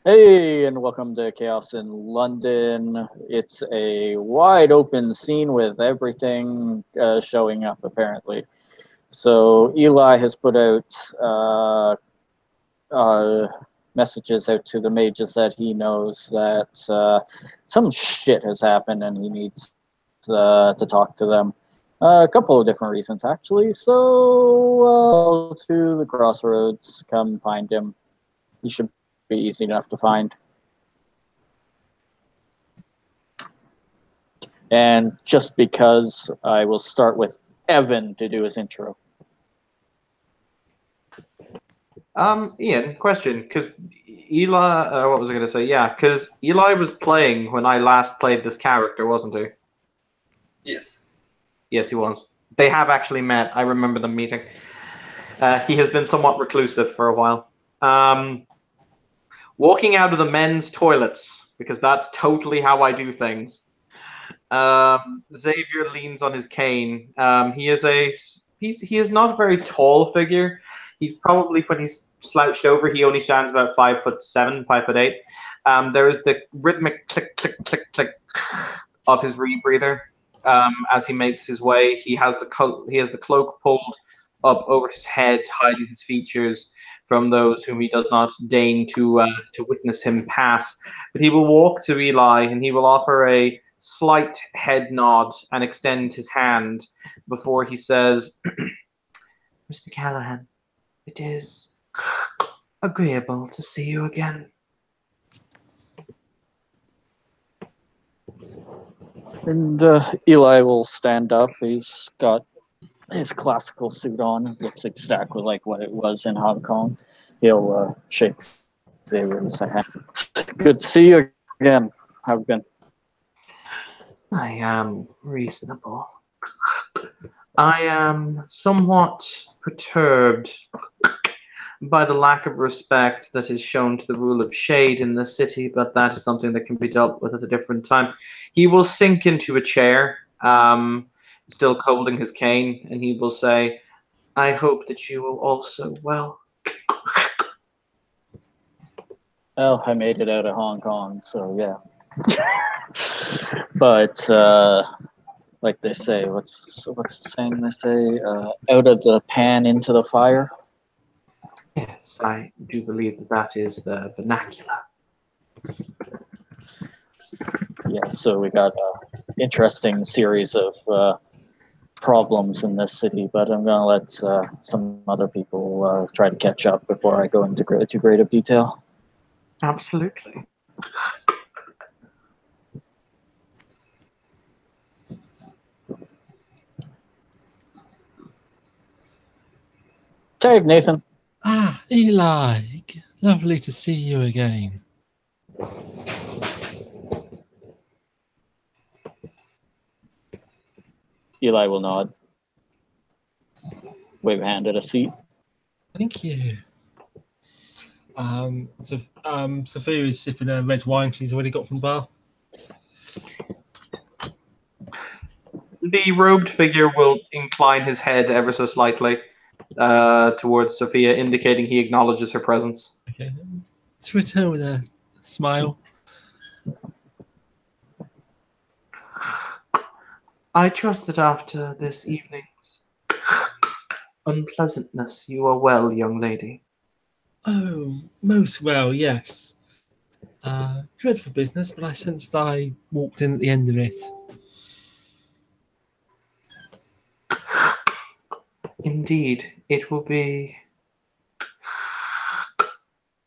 Hey, and welcome to Chaos in London. It's a wide open scene with everything showing up, apparently. So, Eli has put out uh, messages out to the mages that he knows that some shit has happened and he needs to talk to them. A couple of different reasons, actually. So, to the crossroads, come find him. He should be easy enough to find. And just because, I will start with Evan to do his intro. Ian, question, because Eli, what was I going to say? Yeah, because Eli was playing when I last played this character, wasn't he? Yes. Yes, he was. They have actually met. I remember them meeting. He has been somewhat reclusive for a while. Walking out of the men's toilets, because that's totally how I do things. Xavier leans on his cane. He is not a very tall figure. He's probably, when he's slouched over, he only stands about 5'7", 5'8". There is the rhythmic click, click, click, click of his rebreather as he makes his way. He has the cloak pulled up over his head, hiding his features from those whom he does not deign to witness him pass. But he will walk to Eli and he will offer a slight head nod and extend his hand before he says, "Mr. Callahan, it is agreeable to see you again." And Eli will stand up. He's got his classical suit on. It looks exactly like what it was in Hong Kong. He'll shake Xavier's hand. Good to see you again. How have you been? I am reasonable. I am somewhat perturbed by the lack of respect that is shown to the rule of shade in this city, but that is something that can be dealt with at a different time. He will sink into a chair, still holding his cane, and he will say, "I hope that you will also well." Well, I made it out of Hong Kong, so yeah. But like they say, what's the saying they say? Out of the pan into the fire. Yes, I do believe that that is the vernacular. Yeah, so we got an interesting series of problems in this city, but I'm going to let some other people try to catch up before I go into too great of detail. Absolutely. Dave, Nathan. Ah, Eli. Lovely to see you again. Eli will nod. Wave a hand at a seat. Thank you. Sophia is sipping a red wine she's already got from the bar. The robed figure will incline his head ever so slightly towards Sophia, indicating he acknowledges her presence. Okay. To return with a smile. I trust that after this evening's unpleasantness, you are well, young lady. Oh, most well, yes. Dreadful business, but I sensed I walked in at the end of it. Indeed, it will be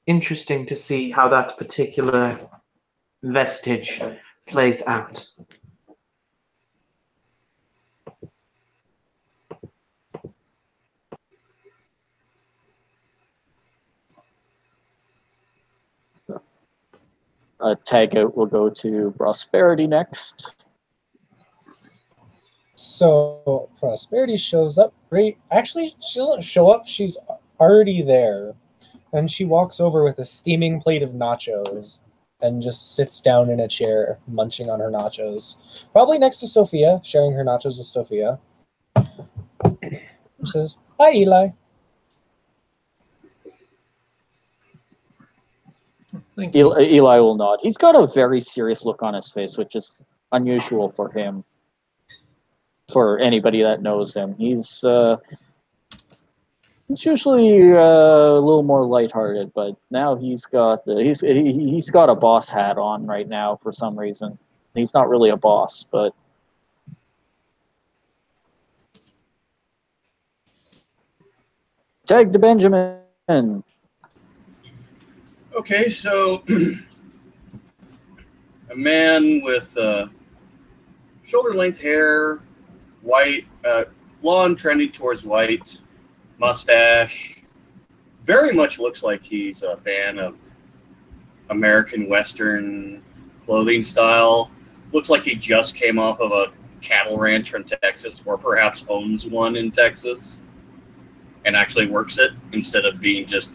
interesting to see how that particular vestige plays out. Tag out will go to Prosperity next. So Prosperity shows up. Great. Actually, she doesn't show up. She's already there. And she walks over with a steaming plate of nachos and just sits down in a chair, munching on her nachos. Probably next to Sophia, sharing her nachos with Sophia. She says, "Hi, Eli." Thank you. Eli will nod. He's got a very serious look on his face, which is unusual for him. For anybody that knows him, he's usually a little more lighthearted, but now he's got a boss hat on right now for some reason. He's not really a boss, but tag to Benjamin. Okay, so a man with shoulder-length hair, white, blonde trending towards white, mustache. Very much looks like he's a fan of American Western clothing style. Looks like he just came off of a cattle ranch from Texas, or perhaps owns one in Texas, and actually works it instead of being just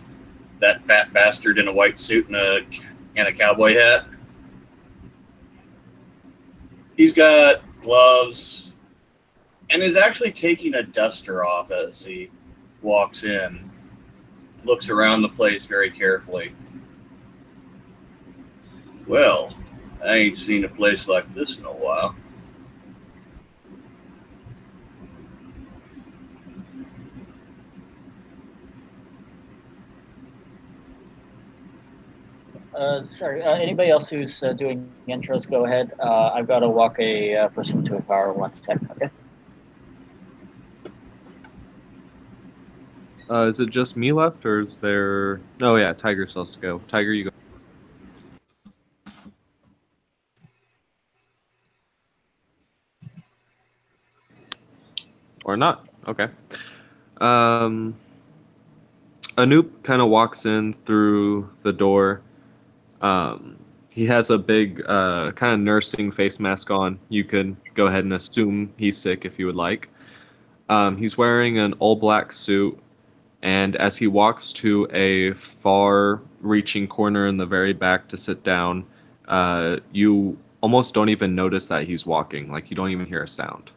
that fat bastard in a white suit and a cowboy hat. He's got gloves and is actually taking a duster off as he walks in. Looks around the place very carefully. Well, I ain't seen a place like this in a while. Sorry, anybody else who's doing intros, go ahead. I've got to walk a person to a car 1 second, okay? Is it just me left, or is there... Oh, yeah, Tiger still has to go. Tiger, you go. Or not. Okay. Anoop kind of walks in through the door. He has a big kind of nursing face mask on. You could go ahead and assume he's sick if you would like. He's wearing an all-black suit, and as he walks to a far-reaching corner in the very back to sit down, you almost don't even notice that he's walking. Like, you don't even hear a sound.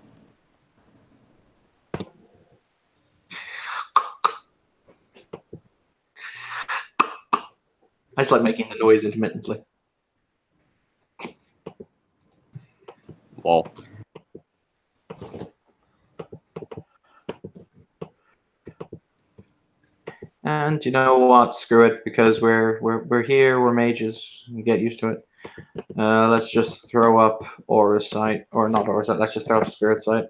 I just like making the noise intermittently. Lol. And you know what? Screw it, because we're here. We're mages. We get used to it. Let's just throw up Aura Sight, or not Aura Sight. Let's just throw up Spirit Sight.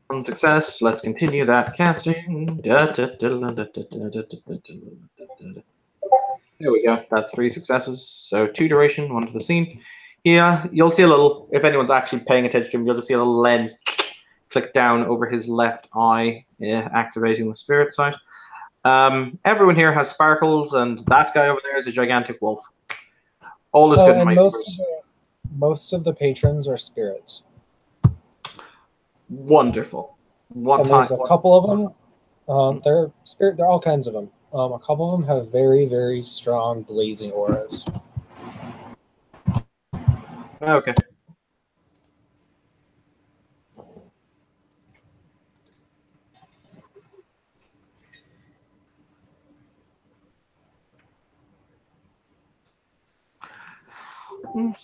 One success. Let's continue that casting. There we go. That's 3 successes. So 2 duration, 1 to the scene. Yeah, you'll see a little. If anyone's actually paying attention to him, you'll just see a little lens click down over his left eye, activating the Spirit Sight. Everyone here has sparkles, and that guy over there is a gigantic wolf. All is good in and my most of the patrons are spirits. Wonderful. What And time? there's a couple of them. They're spirit. They're all kinds of them. A couple of them have very, very strong blazing auras. Okay.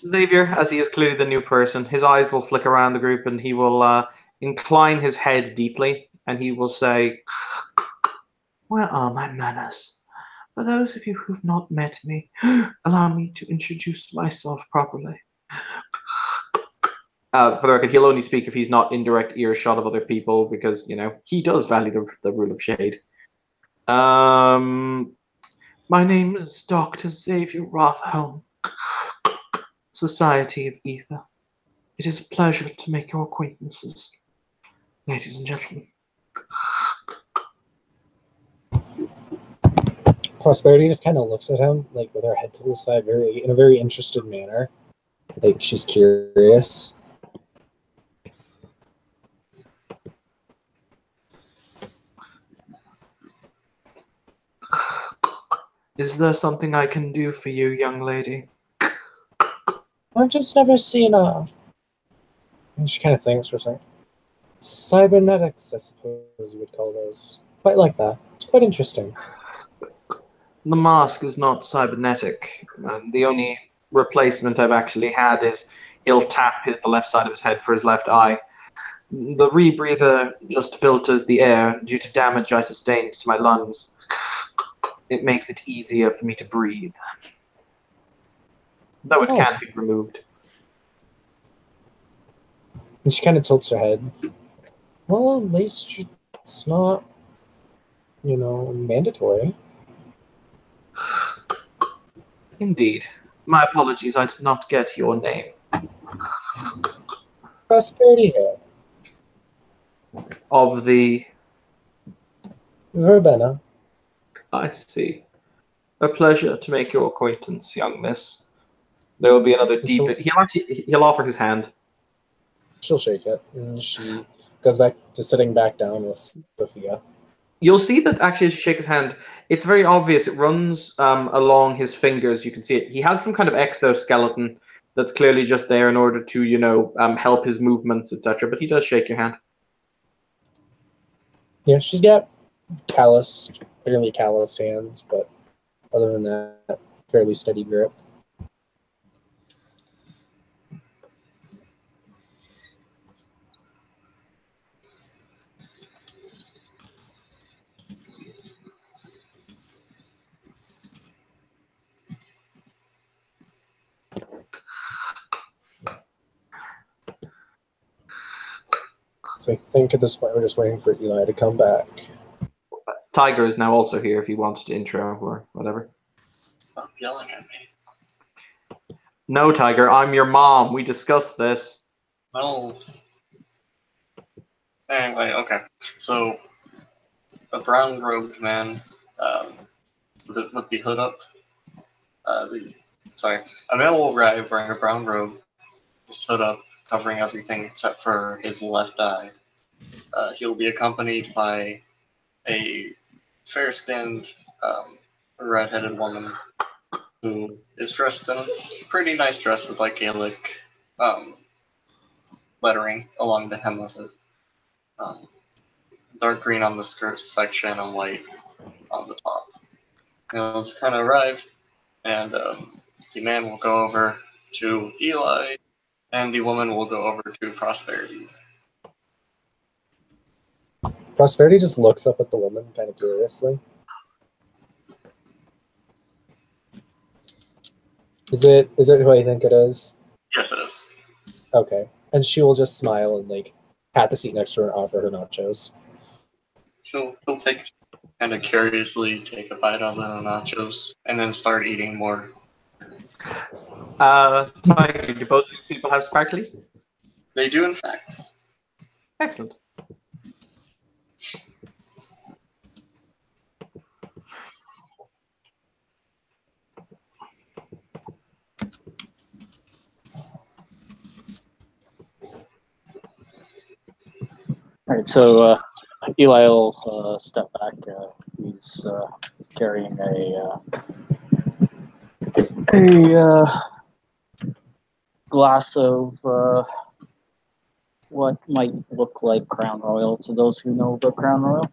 Xavier, as he is clearly the new person, his eyes will flick around the group and he will incline his head deeply and he will say, "Where are my manners? For those of you who've not met me, allow me to introduce myself properly." For the record, he'll only speak if he's not in direct earshot of other people because, you know, he does value the rule of shade. My name is Dr. Xavier Rothhelm, Society of Ether. It is a pleasure to make your acquaintances, ladies and gentlemen. Prosperity just kind of looks at him, like with her head to the side, in a very interested manner, like she's curious. Is there something I can do for you, young lady? I've just never seen a... And she kind of thinks for a second. Cybernetics, I suppose you would call those. Quite like that. It's quite interesting. The mask is not cybernetic. The only replacement I've actually had is he'll tap the left side of his head for his left eye. The rebreather just filters the air due to damage I sustained to my lungs. It makes it easier for me to breathe. Though it can't be removed. And she kind of tilts her head. Well, at least it's not, mandatory. Indeed. My apologies, I did not get your name. Prosperity here. Of the... Verbena. I see. A pleasure to make your acquaintance, young miss. There will be another deep... He'll offer his hand. She'll shake it, and she goes back to sitting back down with Sophia. You'll see that actually as you shake his hand, it's very obvious. It runs along his fingers. You can see it. He has some kind of exoskeleton that's clearly just there in order to, help his movements, etc. But he does shake your hand. Yeah, she's got fairly calloused hands, but other than that, fairly steady grip. So I think at this point we're just waiting for Eli to come back. Tiger is now also here if he wants to intro or whatever. Stop yelling at me. No, Tiger, I'm your mom. We discussed this. No. Anyway, okay. So, a brown-robed man with the hood up. A man will arrive wearing a brown robe, his hood up, covering everything except for his left eye. He'll be accompanied by a fair-skinned, red-headed woman who is dressed in a pretty nice dress with like Gaelic lettering along the hem of it. Dark green on the skirt section and white on the top. He'll just kind of arrive, and the man will go over to Eli, and the woman will go over to Prosperity. Prosperity just looks up at the woman kind of curiously. Is it who I think it is? Yes, it is. Okay. And she will just smile and pat the seat next to her and offer her nachos. He'll kind of curiously take a bite of the nachos and then start eating more. Tiger, do both of these people have sparklies? They do, in fact. Excellent. All right, so Eli will step back. He's carrying a glass of what might look like Crown Royal to those who know about Crown Royal.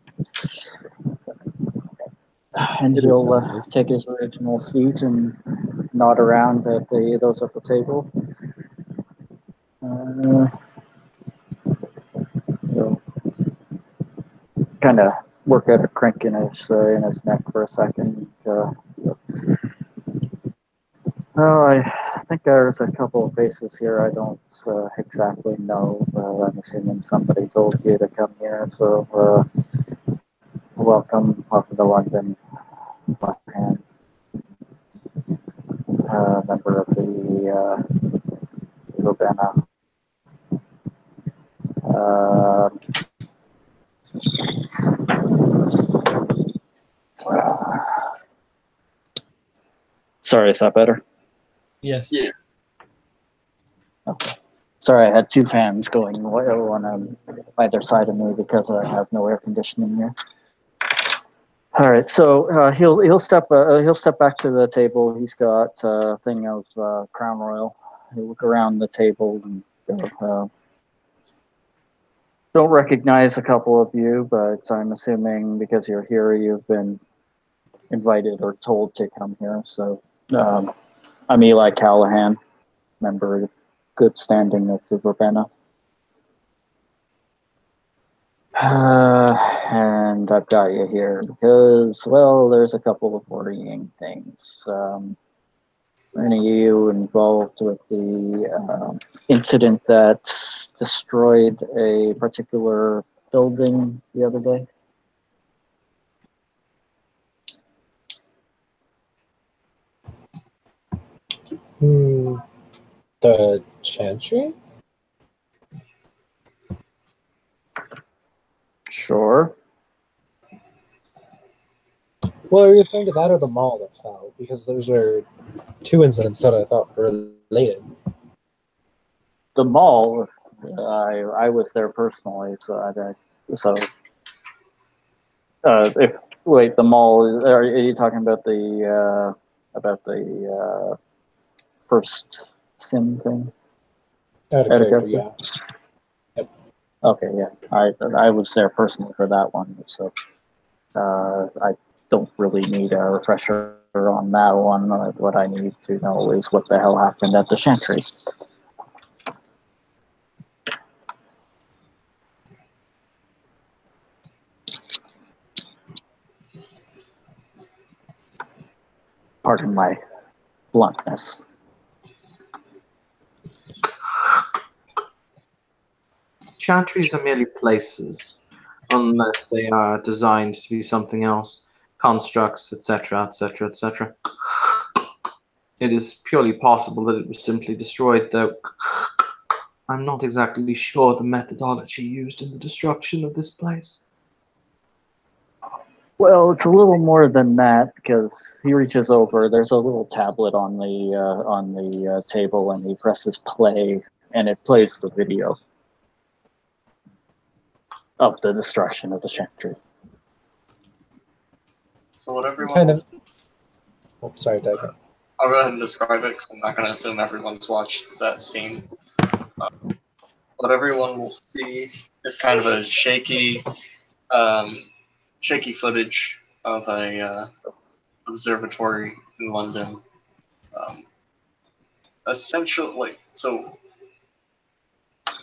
And he'll take his original seat and nod around at those at the table. He'll kind of work out a crink in his neck for a second. I think there's a couple of faces here I don't exactly know. I'm assuming somebody told you to come here, so welcome to London. And member of the Verbena. Sorry, is that better? Yes. Yeah. Okay. Sorry, I had two fans going one on either side of me because I have no air conditioning here. All right, so he'll step back to the table. He's got a thing of Crown Royal. He'll look around the table and don't recognize a couple of you, but I'm assuming because you're here, you've been invited or told to come here. So I'm Eli Callahan, member of good standing of the Verbena. And I've got you here because, well, there's a couple of worrying things. Are any of you involved with the incident that destroyed a particular building the other day? The Chantry? Sure. Well, are you referring to that or the mall that fell? Because those were two incidents that I thought were related. The mall, I was there personally, so the mall. Are you talking about the first sin thing? Character, yeah. Yep. Okay, yeah. I was there personally for that one, so I don't really need a refresher on that one. What I need to know is what the hell happened at the Chantry. Pardon my bluntness. Chantries are merely places, unless they are designed to be something else. Constructs, etc., etc., etc. It is purely possible that it was simply destroyed, though I'm not exactly sure the methodology used in the destruction of this place. Well, it's a little more than that because he reaches over. There's a little tablet on the table, and he presses play, and it plays the video of the destruction of the Chantry. So what everyone Kind will of. Oh, sorry, Tiger. I'll go ahead and describe it because I'm not going to assume everyone's watched that scene. What everyone will see is kind of a shaky footage of a observatory in London. Essentially, so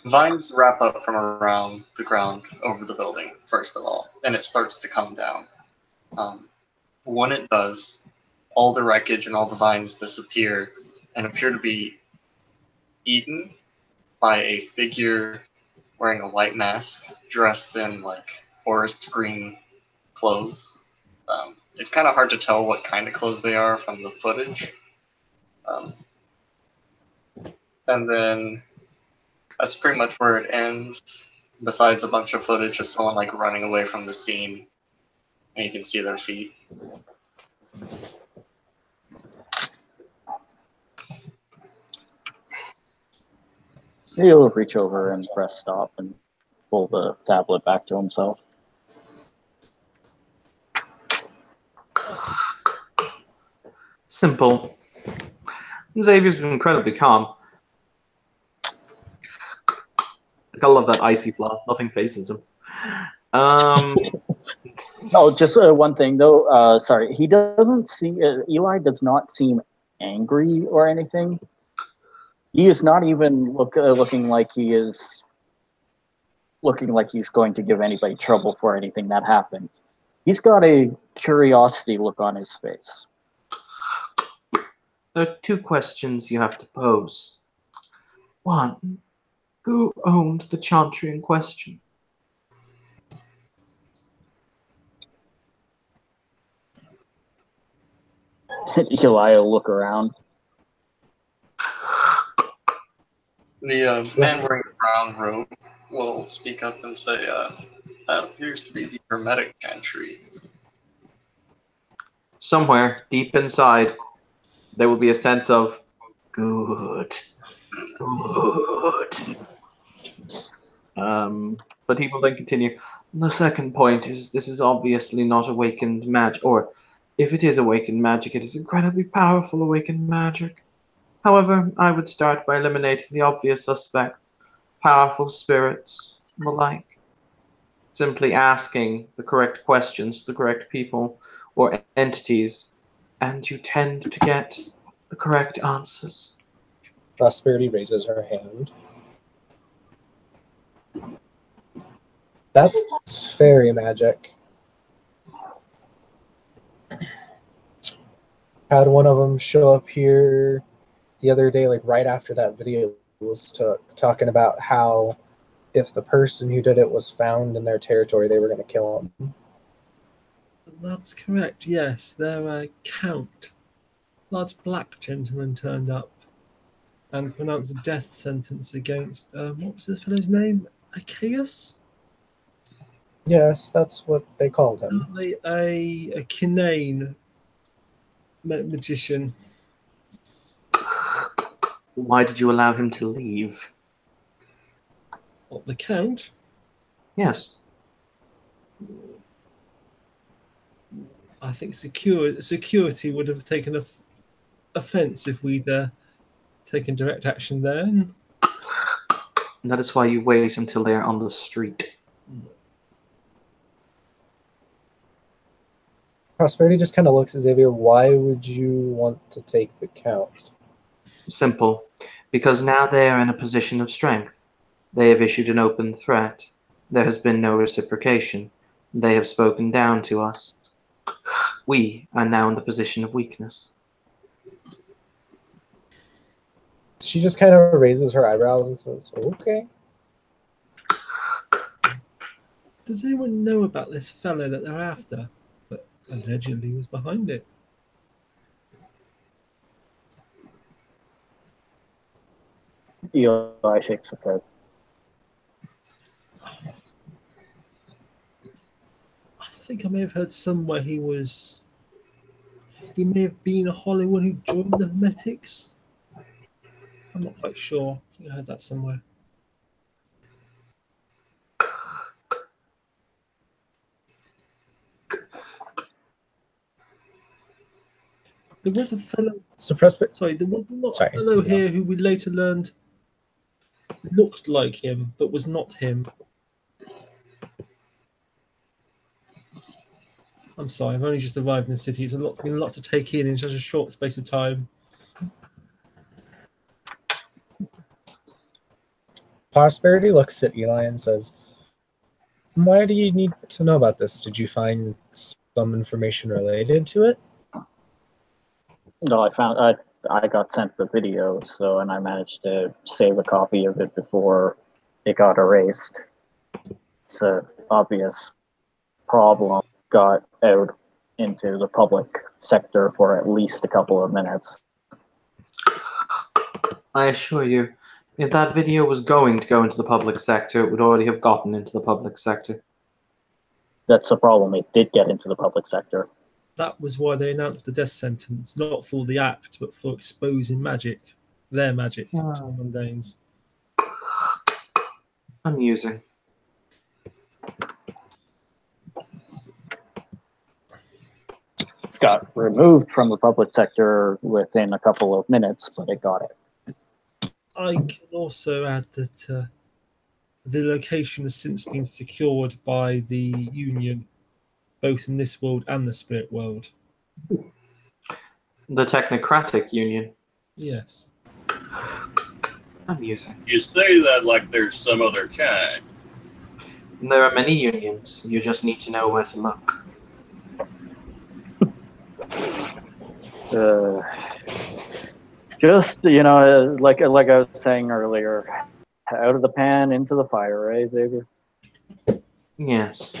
vines wrap up from around the ground over the building, first of all, and it starts to come down. When it does, all the wreckage and all the vines disappear and appear to be eaten by a figure wearing a white mask, dressed in like forest green clothes. It's kind of hard to tell what kind of clothes they are from the footage. And then that's pretty much where it ends, besides a bunch of footage of someone like running away from the scene, and you can see their feet. He'll reach over and press stop and pull the tablet back to himself. Simple. Xavier's been incredibly calm. I love that icy flaw. Nothing faces him. Oh, just one thing though. Sorry, he doesn't seem. Eli does not seem angry or anything. He is not even looking like he is looking like he's going to give anybody trouble for anything that happened. He's got a curiosity look on his face. There are two questions you have to pose. One, who owned the Chantry in question? Eli will look around. The man wearing a brown robe will speak up and say, that appears to be the Hermetic Chantry. Somewhere deep inside, there will be a sense of good. But he will then continue. The second point is this is obviously not awakened magic, or if it is awakened magic, it is incredibly powerful awakened magic. However, I would start by eliminating the obvious suspects, powerful spirits, the like. Simply asking the correct questions to the correct people or entities, and you tend to get the correct answers. Prosperity raises her hand. That's fairy magic. Had one of them show up here the other day, like right after that video was talking about how if the person who did it was found in their territory, they were going to kill him. That's correct, yes. Their count, large black gentleman, turned up and pronounced a death sentence against, what was the fellow's name? Achaeus? Yes, that's what they called him. A Kinane magician. Why did you allow him to leave? What, the count? Yes. I think security would have taken offence if we'd taken direct action there. And that is why you wait until they are on the street. Prosperity just kind of looks at Xavier. Why would you want to take the count? Simple. Because now they are in a position of strength. They have issued an open threat. There has been no reciprocation. They have spoken down to us. We are now in the position of weakness. She just kind of raises her eyebrows and says, okay. Does anyone know about this fellow that they're after? But allegedly was behind it. Eli shakes his head. I think I may have heard somewhere he may have been a Hollywood who joined the Hermetics. I'm not quite sure. I think I heard that somewhere. There was a fellow. Sorry, there was not a fellow here who we later learned looked like him, but was not him. I'm sorry, I've only just arrived in the city. It's been a lot to take in such a short space of time. Prosperity looks at Eli and says, why do you need to know about this? Did you find some information related to it? No, I got sent the video, and I managed to save a copy of it before it got erased. It's an obvious problem. Got out into the public sector for at least a couple of minutes. I assure you, if that video was going to go into the public sector, it would already have gotten into the public sector. That's the problem. It did get into the public sector. That was why they announced the death sentence, not for the act, but for exposing magic, their magic, to the mundanes. Amusing. Got removed from the public sector within a couple of minutes, but it got it. I can also add that the location has since been secured by the Union, both in this world and the spirit world. The Technocratic Union. Yes. Amusing. You say that like there's some other kind. There are many unions. You just need to know where to look. Just, like I was saying earlier, out of the pan, into the fire, right, Xavier? Yes.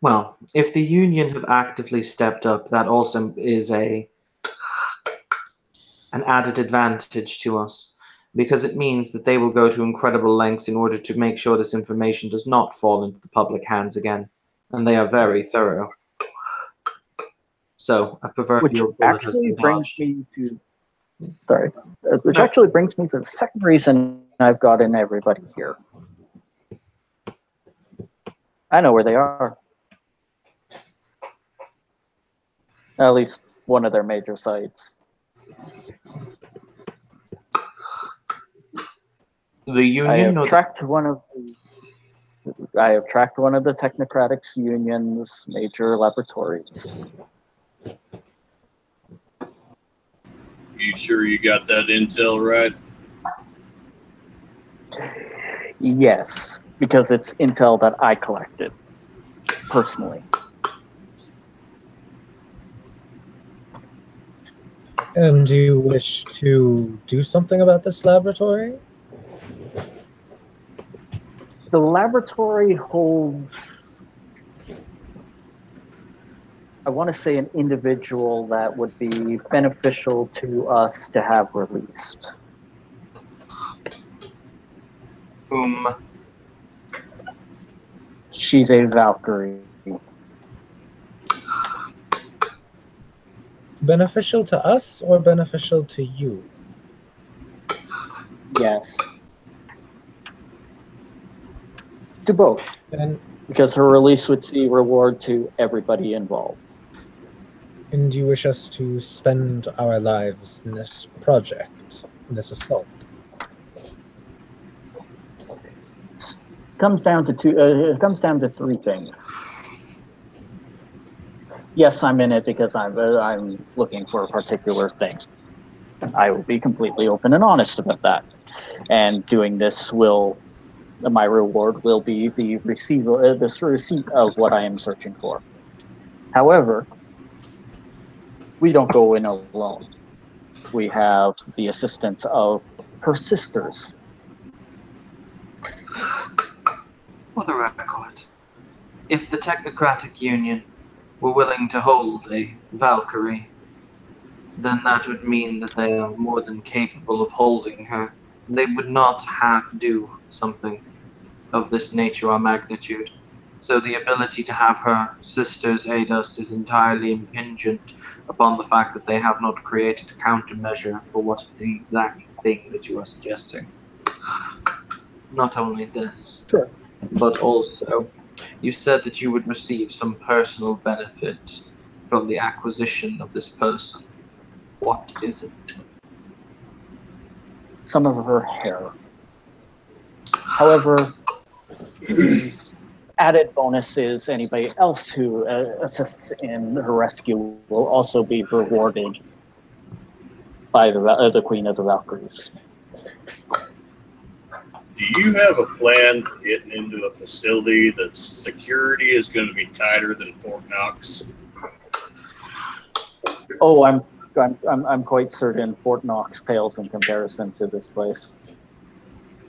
Well, if the Union have actively stepped up, that also is an added advantage to us, because it means that they will go to incredible lengths in order to make sure this information does not fall into the public hands again, and they are very thorough. So, I prefer Which actually brings me to the second reason I've gotten everybody here. I know where they are. At least one of their major sites. The Union? I tracked one of I have tracked one of the Technocratics Union's major laboratories. You sure you got that intel right? Yes, because it's intel that I collected personally. And do you wish to do something about this laboratory? The laboratory holds, I want to say, an individual that would be beneficial to us to have released. Whom? She's a Valkyrie. Beneficial to us or beneficial to you? Yes. To both. And Because her release would see reward to everybody involved. do you wish us to spend our lives in this project, in this assault? It comes down to three things. Yes, I'm in it because I'm looking for a particular thing. I will be completely open and honest about that. And doing this my reward will be the receipt of what I am searching for. However, we don't go in alone. We have the assistance of her sisters. For the record, if the Technocratic Union were willing to hold a Valkyrie, then that would mean that they are more than capable of holding her. They would not have to do something of this nature or magnitude. So the ability to have her sisters aid us is entirely impingent upon the fact that they have not created a countermeasure for what the exact thing that you are suggesting. Not only this, Sure. but also, you said that you would receive some personal benefit from the acquisition of this person. What is it? Some of her hair. However, the added bonus is anybody else who assists in her rescue will also be rewarded by the Queen of the Valkyries. Do you have a plan for getting into a facility that's security is going to be tighter than Fort Knox? Oh, I'm quite certain Fort Knox pales in comparison to this place.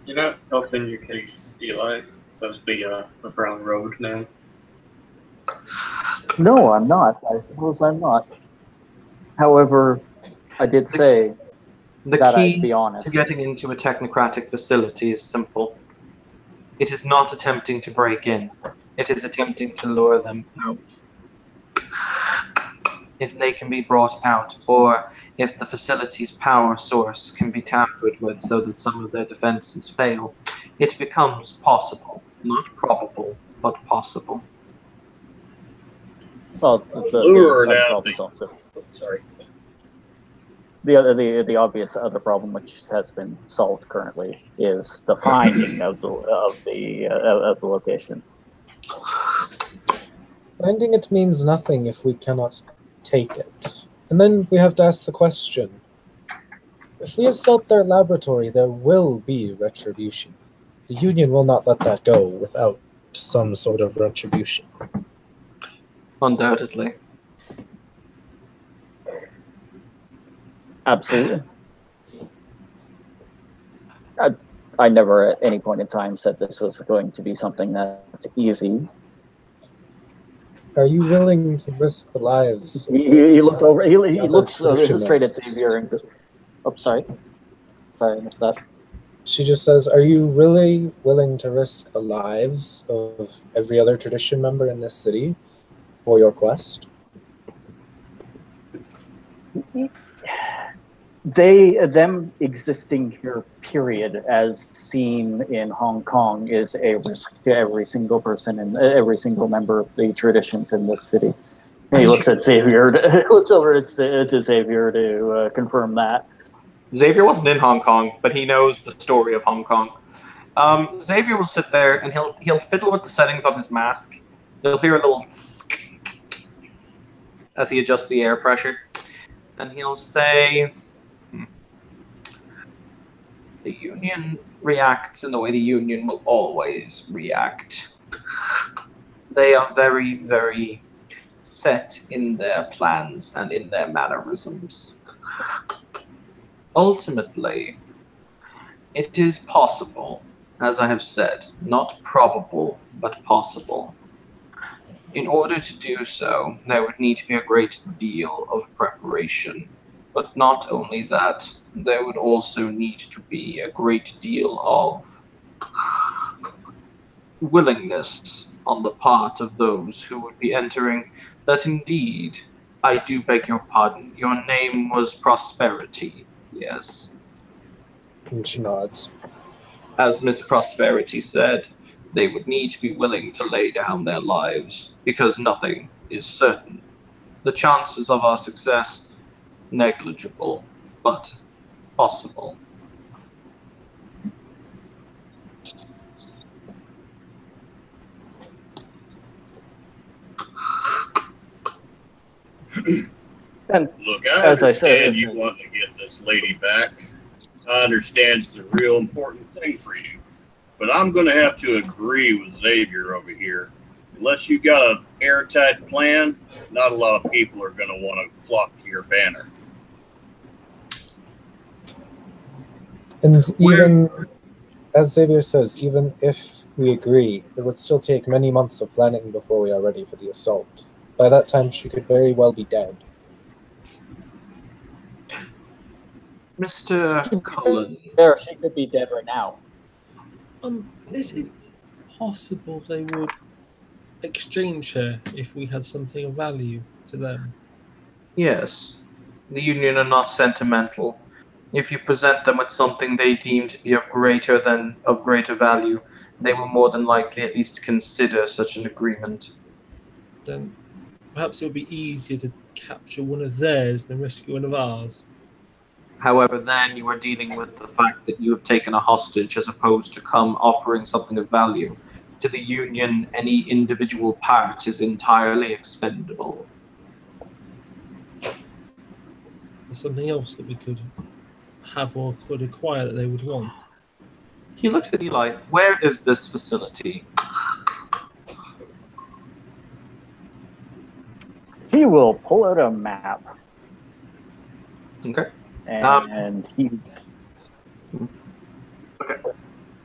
You're not helping your case, Eli. Says the Brown Road now. No, I'm not. I suppose I'm not. However, I did say The that key I'd be honest. to getting into a technocratic facility is simple. It is not attempting to break in. It is attempting to lure them out. If they can be brought out, or if the facility's power source can be tampered with so that some of their defenses fail, it becomes possible. Not probable, but possible. Well, Lure the now. problem's also Sorry. the obvious other problem, which has been solved currently, is the finding of the location. Finding it means nothing if we cannot take it. And then we have to ask the question. If we assault their laboratory, there will be retribution. The Union will not let that go without some sort of retribution. Undoubtedly. Absolutely. I never at any point in time said this was going to be something that's easy. Are you willing to risk the lives? He looked over. He looks Traditional. straight at Xavier and. Oh, sorry. Sorry, I missed that. She just says, are you really willing to risk the lives of every other tradition member in this city for your quest? Them existing here, period, as seen in Hong Kong, is a risk to every single person and every single member of the traditions in this city. And he looks at Xavier. Looks over to Xavier to confirm that. Xavier wasn't in Hong Kong, but he knows the story of Hong Kong. Xavier will sit there and he'll fiddle with the settings on his mask. You'll hear a little as he adjusts the air pressure, and he'll say, "The Union reacts in the way the Union will always react. They are very, very set in their plans and in their mannerisms. Ultimately, it is possible, as I have said, not probable, but possible. In order to do so, there would need to be a great deal of preparation. But not only that, there would also need to be a great deal of willingness on the part of those who would be entering that indeed, I do beg your pardon, your name was Prosperity, yes? And she nods. As Miss Prosperity said, they would need to be willing to lay down their lives, because nothing is certain. The chances of our success, negligible, but possible. And Look, I as I said, understand you want to get this lady back. I understand it's a real important thing for you. But I'm going to have to agree with Xavier over here. Unless you got an airtight plan, not a lot of people are going to want to flock to your banner. And even, as Xavier says, even if we agree, it would still take many months of planning before we are ready for the assault. By that time, she could very well be dead. Mr. Cullen. There, she could be dead right now. Is it possible they would exchange her if we had something of value to them? Yes. The Union are not sentimental. If you present them with something they deem to be of greater value, they will more than likely at least consider such an agreement. Then perhaps it would be easier to capture one of theirs than rescue one of ours. However, then you are dealing with the fact that you have taken a hostage as opposed to come offering something of value. To the Union, any individual part is entirely expendable. There's something else that we could have or could acquire that they would want. He looks at Eli. Where is this facility? He will pull out a map. Okay. And he... Okay.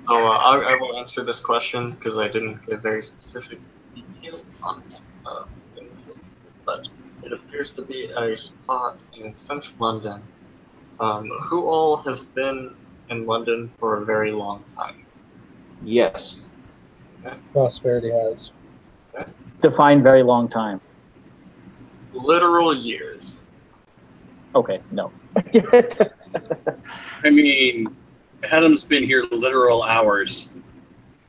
So I will answer this question because I didn't get very specific details on things. But it appears to be a spot in central London. Who all has been in London for a very long time? Yes. Prosperity has. Define very long time. Literal years. Okay, no. I mean, Adam's been here literal hours.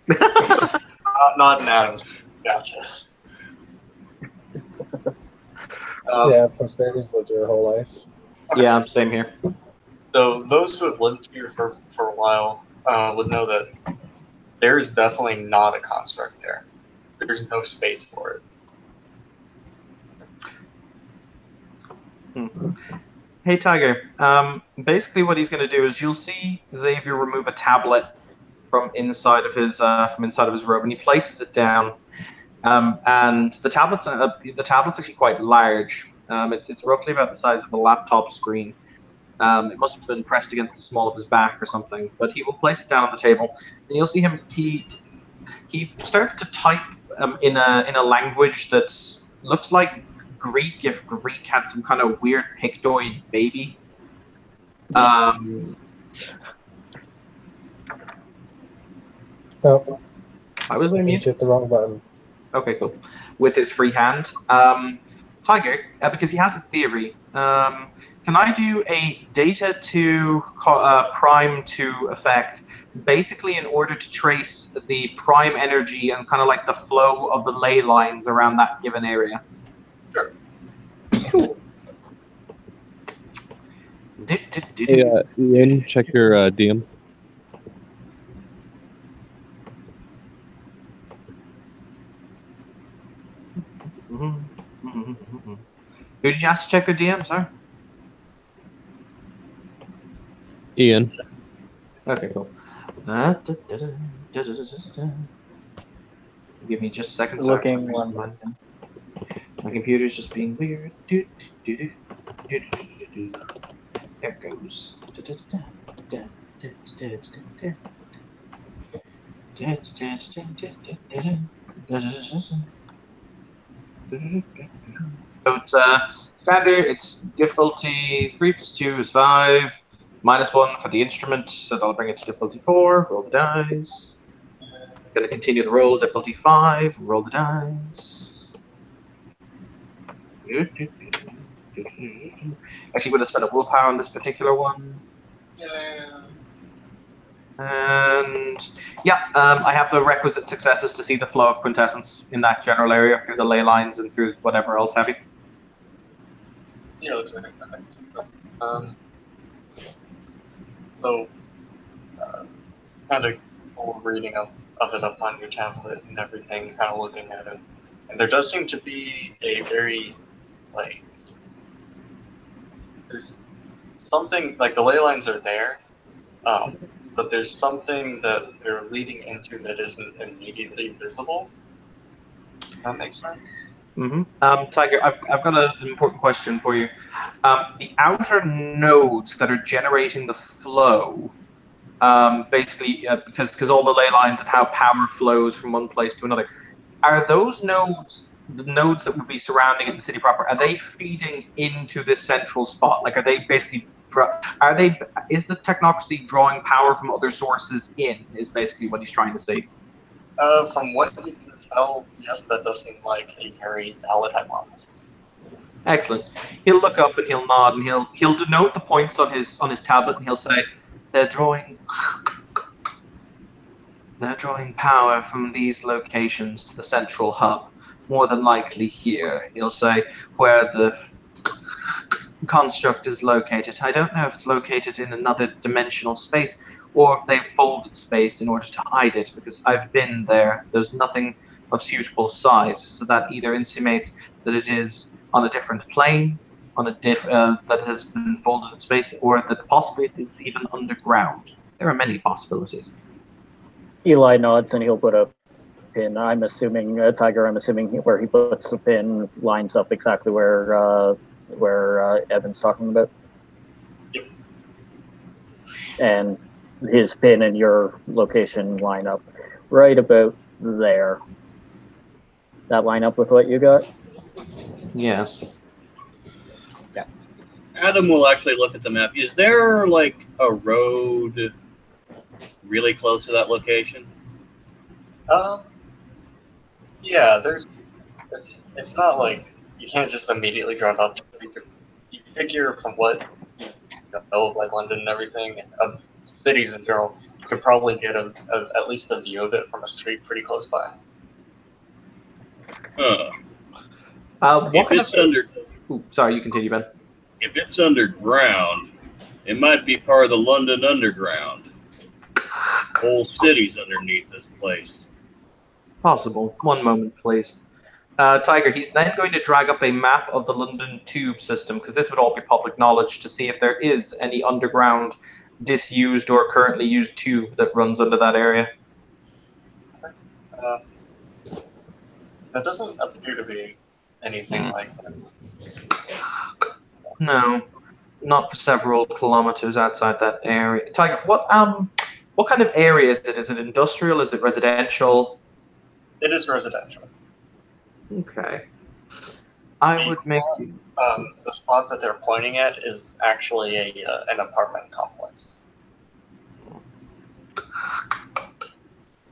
Not an Adams. Gotcha. Yeah, Prosperity's lived her whole life. Yeah, same here. So those who have lived here for a while would know that there's definitely not a construct there. There's no space for it. Hey, Tiger. Basically, what he's going to do is you'll see Xavier remove a tablet from inside of his robe, and he places it down. And the tablet's actually quite large. It's roughly about the size of a laptop screen. It must have been pressed against the small of his back or something. But he will place it down on the table, and you'll see him. He started to type in a language that looks like Greek, if Greek had some kind of weird pictoid baby. Oh, I was on you mute. hit the wrong button. Okay, cool. With his free hand. Tiger, because he has a theory, can I do a data to prime to effect, basically in order to trace the prime energy and kind of like the flow of the ley lines around that given area? Sure. Cool. Hey, Ian, check your DM. Who did you ask to check their DM, sorry? Ian. Okay, cool. Give me just a second. Sorry, Looking one second. my computer's just being weird. There it goes. So it's standard. It's difficulty 3 + 2 is 5. -1 for the instrument, so that'll bring it to difficulty 4. Roll the dice. Gonna continue the roll. Difficulty 5. Roll the dice. Actually, we're gonna spend a willpower on this particular one. Yeah. And yeah, I have the requisite successes to see the flow of quintessence in that general area through the ley lines and through whatever else have you. Yeah, looks like perfect. So, kind of reading of it up on your tablet and everything, kind of looking at it, and there does seem to be a very, like, there's something, like the ley lines are there, but there's something that they're leading into that isn't immediately visible. That makes sense? Mm-hmm. Tiger, I've got an important question for you. The outer nodes that are generating the flow, basically, because all the ley lines and how power flows from one place to another, are those nodes, the nodes that would be surrounding it in the city proper, are they feeding into this central spot? Like, are they basically, is the technocracy drawing power from other sources in, is basically what he's trying to say. From what you can tell, yes, that does seem like a very valid hypothesis. Excellent. He'll look up and he'll nod and he'll denote the points on his tablet and he'll say, they're drawing power from these locations to the central hub, more than likely here. He'll say where the construct is located. I don't know if it's located in another dimensional space or if they've folded space in order to hide it, because I've been there. There's nothing of suitable size, so that either intimates that it is on a different plane, on a that has been folded in space, or that possibly it's even underground. There are many possibilities. Eli nods and he'll put a pin. I'm assuming, Tiger, I'm assuming where he puts the pin lines up exactly where Evan's talking about. Yep. And his pin and your location line up right about there. That line up with what you got? Yes. Yeah. Adam will actually look at the map. Is there like a road really close to that location? Yeah, it's not like you can't just immediately drive up to it. You figure from what you know of like London and everything, of cities in general, you could probably get at least a view of it from a street pretty close by. If it's under, sorry, you continue, Ben. if it's underground, it might be part of the London Underground. Whole cities underneath this place. Possible. One moment, please. Tiger, he's then going to drag up a map of the London Tube system, because this would all be public knowledge, to see if there is any underground, disused, or currently used tube that runs under that area. That doesn't appear to be anything like that. No, not for several kilometers outside that area. Tiger, what kind of area is it? Is it industrial? Is it residential? It is residential. Okay. I would make the spot that they're pointing at is actually an apartment complex.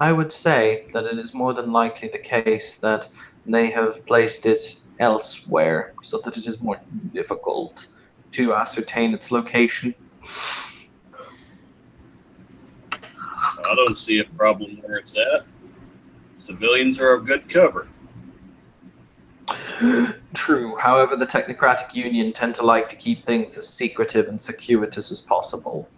I would say that it is more than likely the case that they have placed it elsewhere so that it is more difficult to ascertain its location. I don't see a problem where it's at. Civilians are a good cover. True. However, the Technocratic Union tend to like to keep things as secretive and circuitous as possible.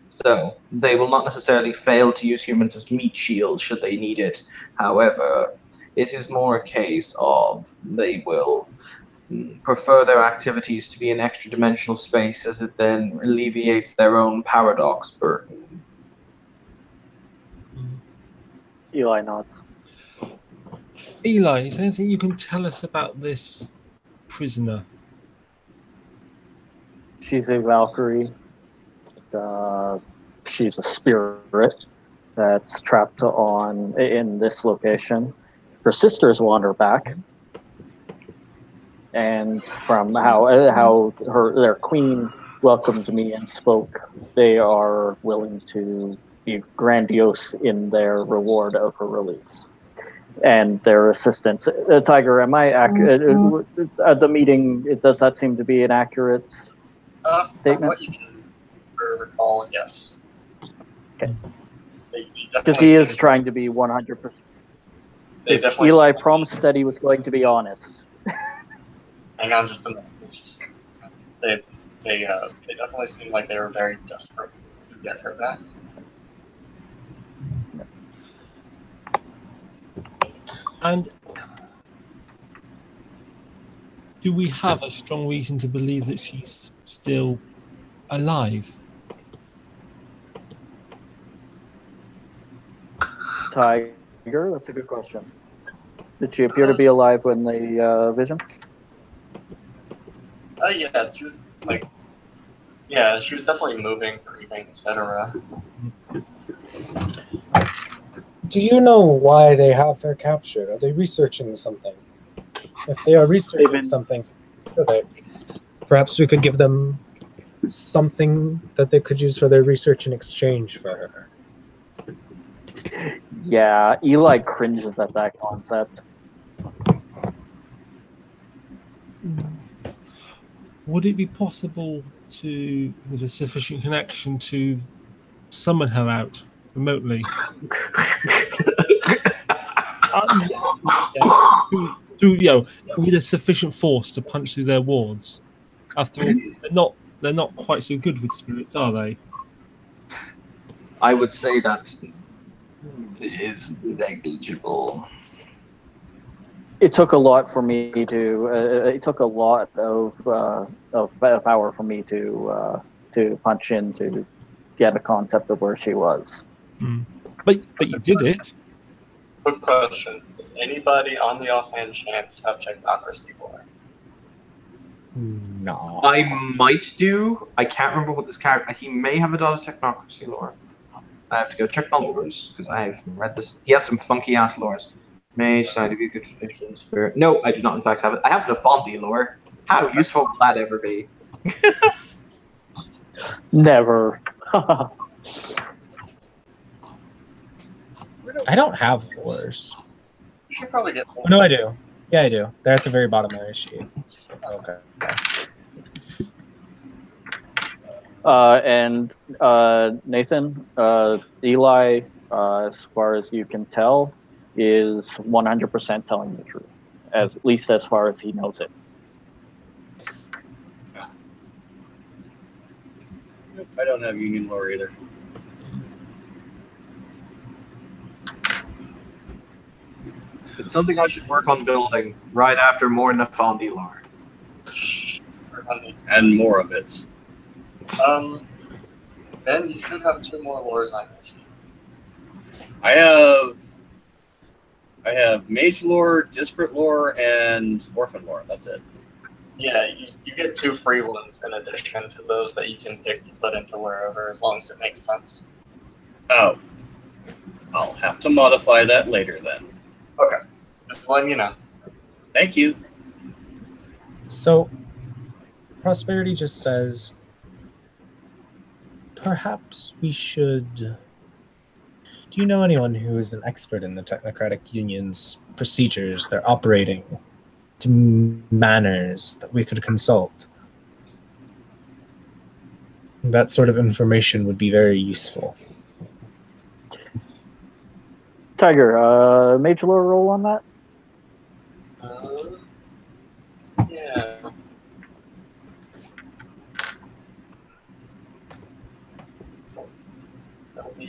So, they will not necessarily fail to use humans as meat shields should they need it. However, it is more a case of they will prefer their activities to be in extra-dimensional space, as it then alleviates their own paradox burden. Eli nods. Eli, is there anything you can tell us about this prisoner? She's a Valkyrie. She's a spirit that's trapped in this location. Her sisters wander back, and from how their queen welcomed me and spoke, they are willing to be grandiose in their reward of her release and their assistance. Tiger, am I accurate? At the meeting, does that seem to be an accurate From statement? what you can recall, yes. Okay. They Because definitely he is seem- trying to be 100%. they definitely Eli seem- promised that he was going to be honest. Hang on just a minute. They definitely seem like they were very desperate to get her back. And do we have a strong reason to believe that she's still alive? Tiger, that's a good question. Did she appear to be alive when the vision? Yeah, she was like, yeah, she was definitely moving, breathing, etc. Do you know why they have her captured? Are they researching something? If they are researching something specific, perhaps we could give them something that they could use for their research in exchange for her. Yeah, Eli cringes at that concept. Would it be possible to, with a sufficient connection, to summon her out remotely? With a sufficient force to punch through their wards. After all, they're not quite so good with spirits, are they? I would say that is negligible. It took a lot for me to. It took a lot of power for me to punch in to get a concept of where she was. Mm. But you did it. Quick question: does anybody on the offhand chance have technocracy lore? No. I might do. I can't remember what this character. He may have a lot of technocracy lore. I have to go check my lores because I have read this. He has some funky ass lores. Mage, scientific, tradition, spirit. No, I do not. In fact, have it. I have the Fonty lore. How useful will that ever be? Never. I don't have lures. You should probably get one. Oh, no, I do. Yeah, I do. They're at the very bottom of my sheet. Okay. And Nathan, Eli, as far as you can tell, is 100% telling the truth, at least as far as he knows it. Nope, I don't have union lore either. It's something I should work on building right after more Nafandi lore. And more of it. Ben, you should have 2 more lores on your sheet. I have mage lore, disparate lore, and orphan lore. That's it. Yeah, you get 2 free ones in addition to those that you can pick to put into wherever, as long as it makes sense. Oh. I'll have to modify that later then. Okay, just letting you know. Thank you. So, Prosperity just says, perhaps we should... Do you know anyone who is an expert in the Technocratic Union's procedures, their operating manners that we could consult? That sort of information would be very useful. Tiger, major lore roll on that? Yeah.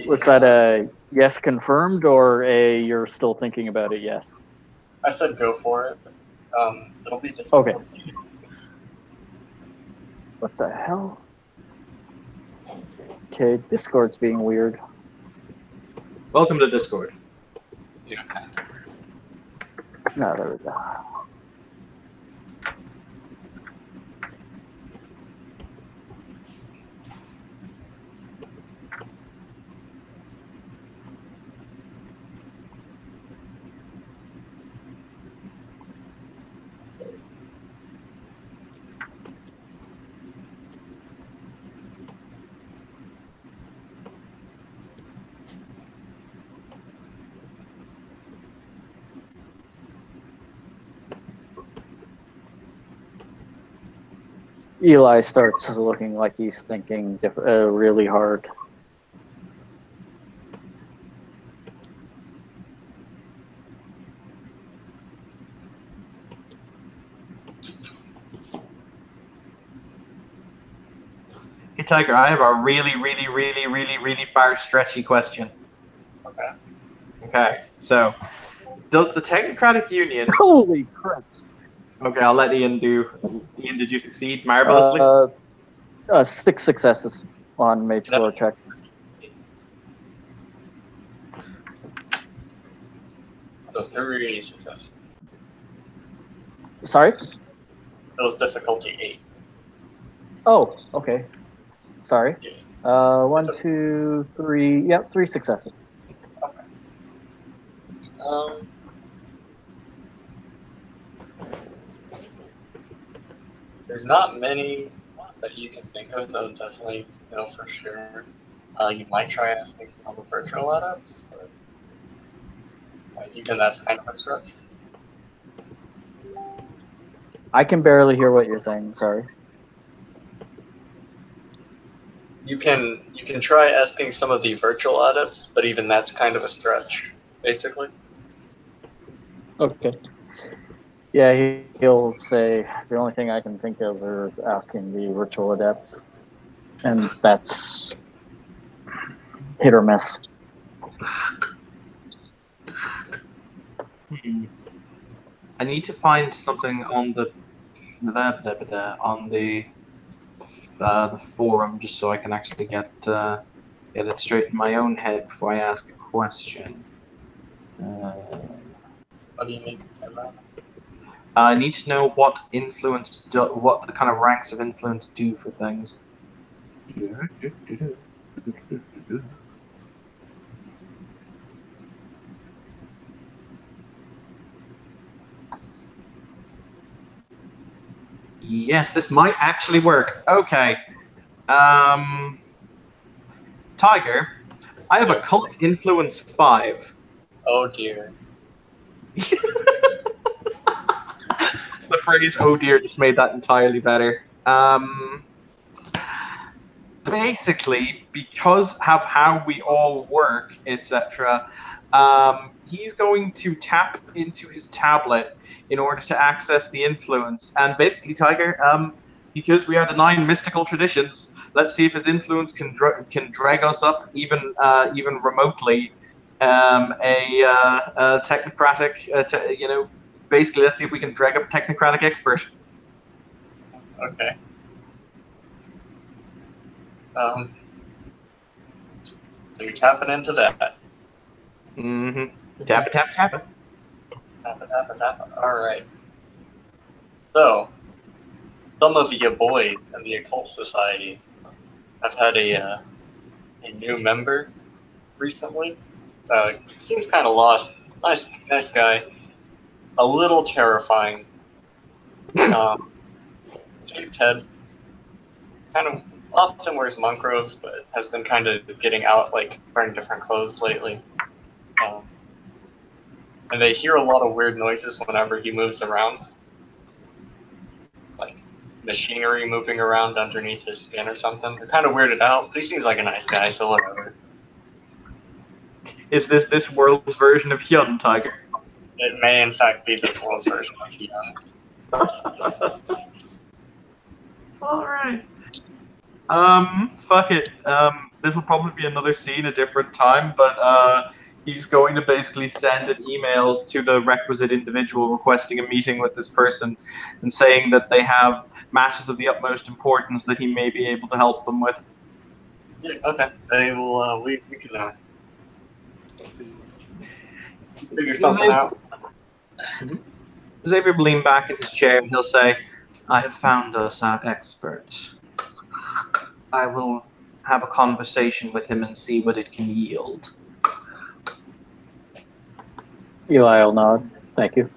Was that a yes confirmed or a you're still thinking about it yes? I said go for it. It'll be difficult. Okay. What the hell? Okay, Discord's being weird. Welcome to Discord. Yeah, kind of. No, there we go. Eli starts looking like he's thinking really hard. Hey, Tiger, I have a really far stretchy question. Okay. Okay, so does the Technocratic Union... Holy crap! Okay, I'll let Ian do... Ian, did you succeed marvelously? 6 successes on Mage No. Lore check. So 3 successes. Sorry? It was difficulty 8. Oh, okay. Sorry. Yeah. 1, It's 2, 3. Yep, 3 successes. There's not many that you can think of that would definitely know for sure. You might try asking some of the virtual adepts, but even that's kind of a stretch. I can barely hear what you're saying. Sorry. You can try asking some of the virtual adepts, but even that's kind of a stretch, basically. Okay. Yeah, he'll say the only thing I can think of is asking the virtual adept, and that's hit or miss. I need to find something on the forum just so I can actually get it straight in my own head before I ask a question. What do you need to say that? I need to know what what the kind of ranks of influence do for things. Yes, this might actually work. Okay. Tiger, I have a cult influence 5. Oh dear. The phrase "oh dear" just made that entirely better. Basically, because of how we all work, etc., he's going to tap into his tablet in order to access the influence. And basically, Tiger, because we are the 9 mystical traditions, let's see if his influence can drag us up even remotely. A technocratic, basically, let's see if we can drag up a technocratic expert. Okay. So you're tapping into that. Mm-hmm. Tap it, tap it, tap it. Tap it, tap it, tap it. Alright. So, some of you boys in the Occult Society have had a new member recently. Seems kind of lost. Nice guy. A little terrifying. Shaved head. Kind of often wears monk robes, but has been kind of getting out, like wearing different clothes lately. And they hear a lot of weird noises whenever he moves around. Like machinery moving around underneath his skin or something. They're kind of weirded out, but he seems like a nice guy, so whatever. Is this world's version of Hyun, Tiger? It may in fact be this world's version of Hyun. Alright. Fuck it. This will probably be another scene, a different time, but He's going to basically send an email to the requisite individual requesting a meeting with this person and saying that they have matters of the utmost importance that he may be able to help them with. Yeah, okay. They will. We can figure something out. Xavier will lean back in his chair and he'll say, I have found us our expert. I will have a conversation with him and see what it can yield. Eli will nod. Thank you.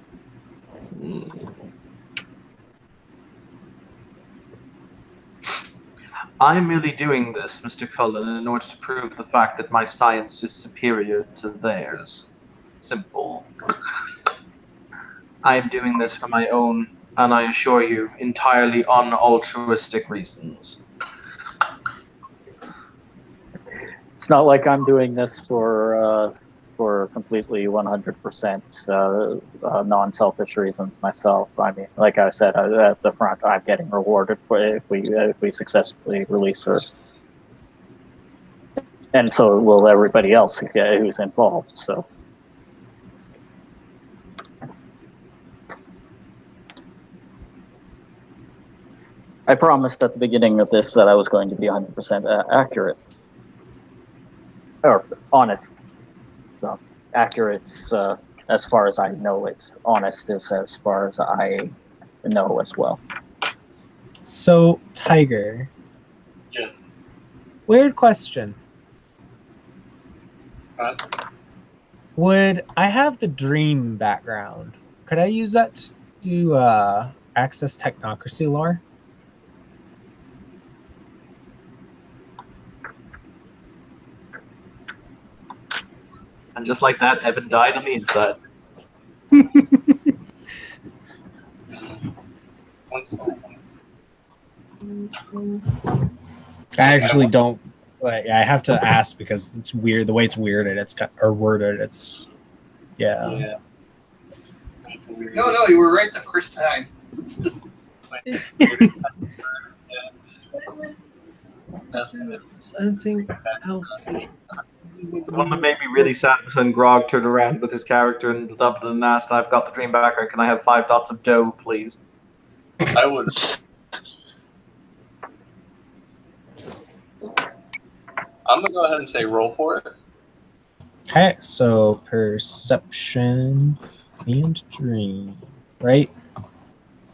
I'm merely doing this, Mr. Cullen, in order to prove the fact that my science is superior to theirs. Simple. I am doing this for my own, and I assure you, entirely unaltruistic reasons. It's not like I'm doing this for completely 100% non-selfish reasons myself. I mean, like I said at the front, I'm getting rewarded for if we successfully release her, and so will everybody else who's involved. So. I promised at the beginning of this that I was going to be 100% accurate. Or honest. So, accurate as far as I know it. Honest is as far as I know as well. So, Tiger. Yeah. Weird question. Would I have the dream background? Could I use that to access technocracy lore? And just like that, Evan died on the inside. I actually don't. Like, I have to ask because it's weird. The way it's weirded, worded. It's Yeah. It's a weird. No, you were right the first time. Anything else? The one that made me really sad was when Grog turned around with his character in Dublin and asked, I've got the dream background, can I have 5 dots of dough, please? I would. I'm gonna go ahead and say roll for it. okay. So perception and dream, right?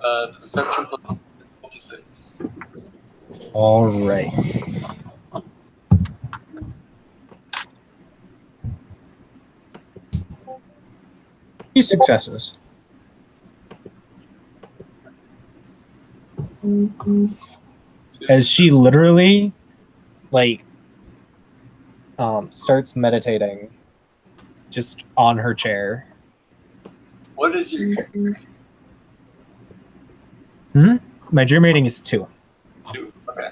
Perception plus 26. All right. Few successes. As she literally, like, starts meditating just on her chair. What is your My dream rating is 2. 2? Okay.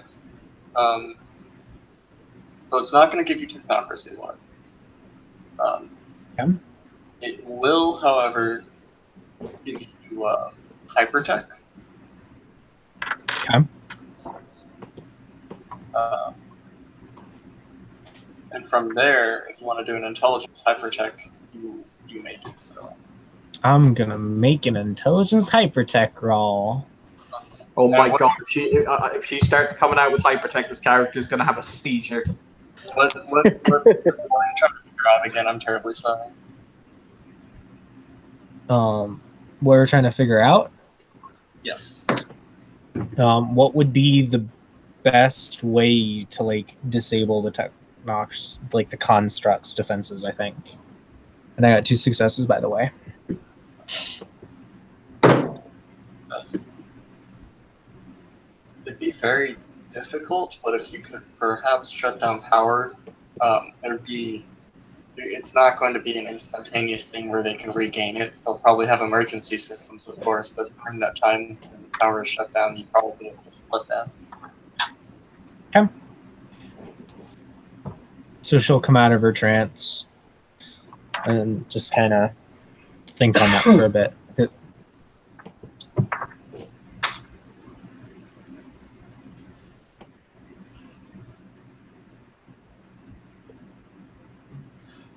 So it's not going to give you technocracy lore. Okay. It will, however, give you hypertech. Okay. And from there, if you want to do an intelligence hypertech, you may do so. I'm gonna make an intelligence hypertech roll. Oh my god, if she starts coming out with hypertech, this character's going to have a seizure. What are you trying to figure out again? I'm terribly sorry. We're trying to figure out Yes. what would be the best way to like disable the technox, like the construct's defenses, I think. And I got 2 successes, by the way. Yes. It'd be very difficult, but if you could perhaps shut down power, it's not going to be an instantaneous thing where they can regain it. They'll probably have emergency systems, of course, but during that time when the power is shut down, you'd probably be able to split that. Okay. So she'll come out of her trance and just kind of think on that for a bit.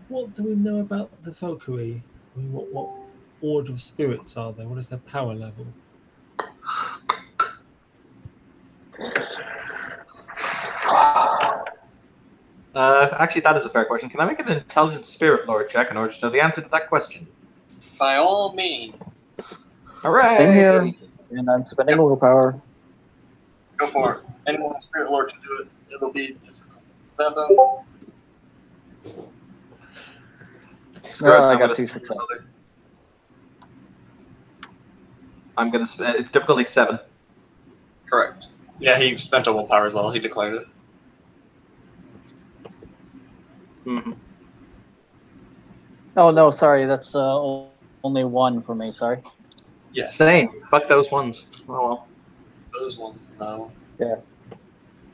What do we know about the Valkyrie? I mean, what order of spirits are they? What is their power level? Actually, that is a fair question. Can I make an intelligent spirit lore check in order to know the answer to that question? By all means, Hooray! Same here. And I'm spending willpower. go for it. Anyone with spirit lore can do it. It'll be difficult. 7. Screw it, I I'm got gonna 2 spend successes. another- I'm gonna spend. It's difficulty 7. Correct. Yeah, he spent a willpower as well. He declared it. Mm-hmm. Oh no, sorry, that's only 1 for me. Sorry. Yeah, Same. Fuck those ones. Oh well. those ones, though. Yeah.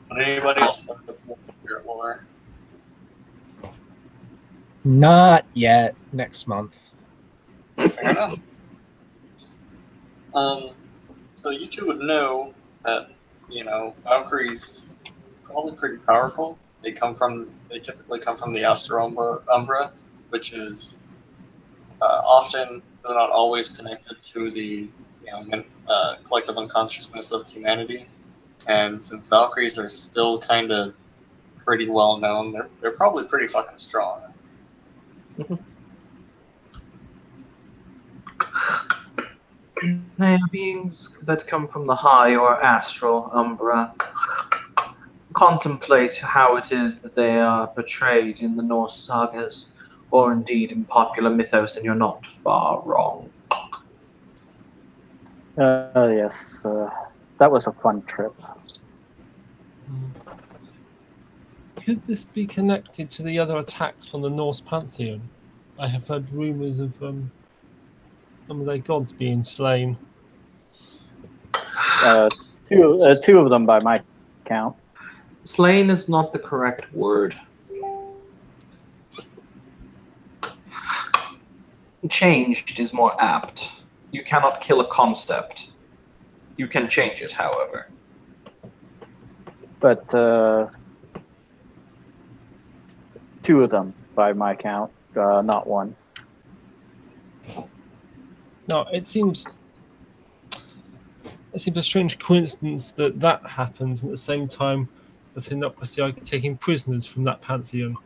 But anybody else left with spirit lore? Not yet. Next month. Fair enough. So you two would know that, Valkyries probably pretty powerful. They typically come from the Astra Umbra, which is often, though not always, connected to the collective unconsciousness of humanity. And since Valkyries are still kind of pretty well known, they're probably pretty fucking strong. They are beings that come from the high or astral umbra. Contemplate how it is that they are portrayed in the Norse sagas, or indeed in popular mythos, and you're not far wrong. Yes. That was a fun trip. Could this be connected to the other attacks on the Norse pantheon? I have heard rumours of some of their gods being slain. 2 of them by my count. Slain is not the correct word. Changed is more apt. You cannot kill a concept. You can change it, however. But 2 of them by my count, not 1. No, it seems a strange coincidence that happens at the same time that Hypocrisy are taking prisoners from that pantheon.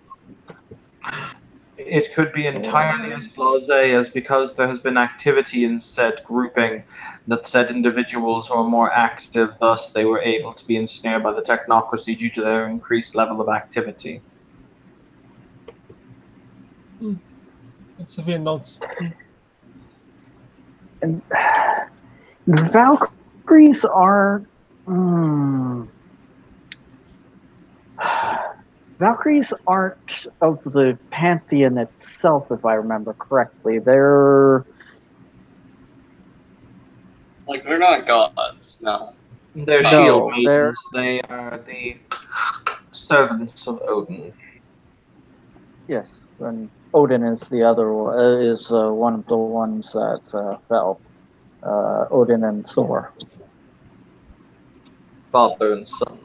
It could be entirely as blasé as because there has been activity in said grouping that said individuals were more active, thus they were able to be ensnared by the technocracy due to their increased level of activity. Severe nods. And Valkyries are. Valkyries aren't of the pantheon itself, if I remember correctly. They're They're not gods, no. They're No, shield they're- maidens. They are the servants of Odin. yes, and Odin is the other is one of the ones that fell. Odin and Thor. Father and son.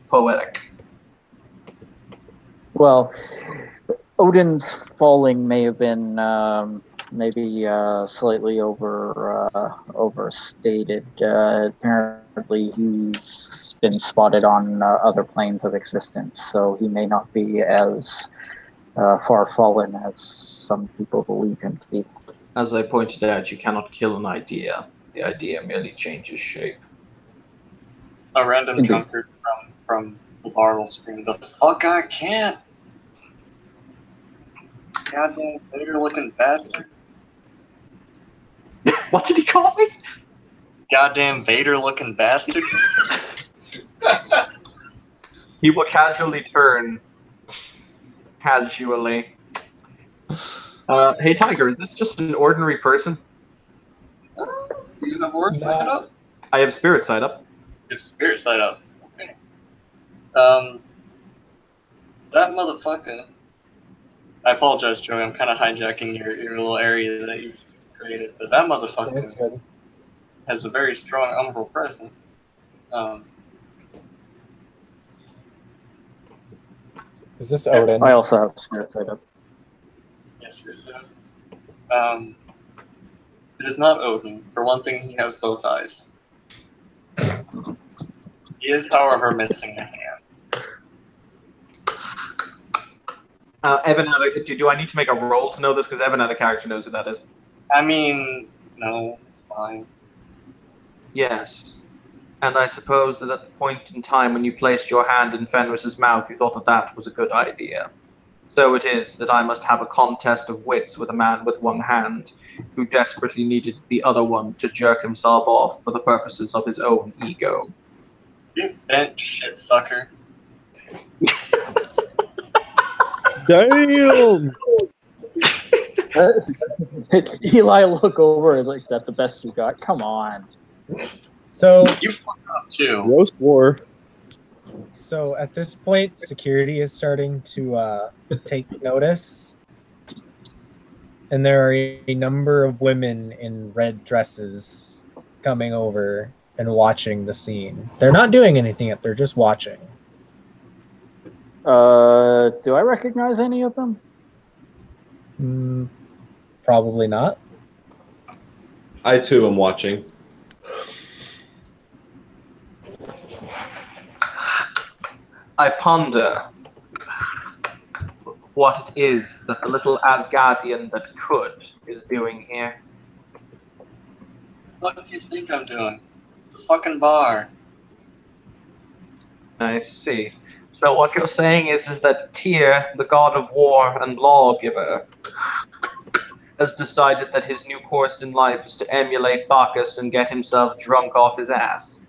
Poetic. Well, Odin's falling may have been maybe slightly overstated. Apparently, he's been spotted on other planes of existence, so he may not be as far fallen as some people believe him to be. As I pointed out, you cannot kill an idea. The idea merely changes shape. A random Indeed. drunkard from the bar will scream, "The fuck I can't! Goddamn Vader-looking bastard! What did he call me? Goddamn Vader-looking bastard!" He will turn. Casually. Hey, Tiger, is this just an ordinary person? Do you have Aura Sight up? I have Spirit Sight up. You have Spirit Sight up. Okay. That motherfucker. I apologize, Joey. I'm kind of hijacking your little area that you've created, but that That's motherfucker good. has a very strong umbral presence. Is this Odin? I also have spirit sight up. Yes, yes, sir. It is not Odin. For one thing, he has both eyes. He is, however, missing a hand. Evan, do I need to make a roll to know this? Because Evan had a character knows who that is. I mean, no, it's fine. Yes. And I suppose that at the point in time when you placed your hand in Fenris's mouth, you thought that that was a good idea. So it is that I must have a contest of wits with a man with one hand who desperately needed the other one to jerk himself off for the purposes of his own ego. You bent shit sucker. Damn! Eli, look over like that. The best you got. Come on. So, You fucked up too. Roast war. so at this point, security is starting to take notice, and there are a number of women in red dresses coming over and watching the scene. They're not doing anything yet; they're just watching. Do I recognize any of them? Probably not. I too am watching. I ponder what it is that the little Asgardian that could is doing here. What do you think I'm doing? The fucking bar. I see. So what you're saying is that Tyr, the god of war and lawgiver, has decided that his new course in life is to emulate Bacchus and get himself drunk off his ass.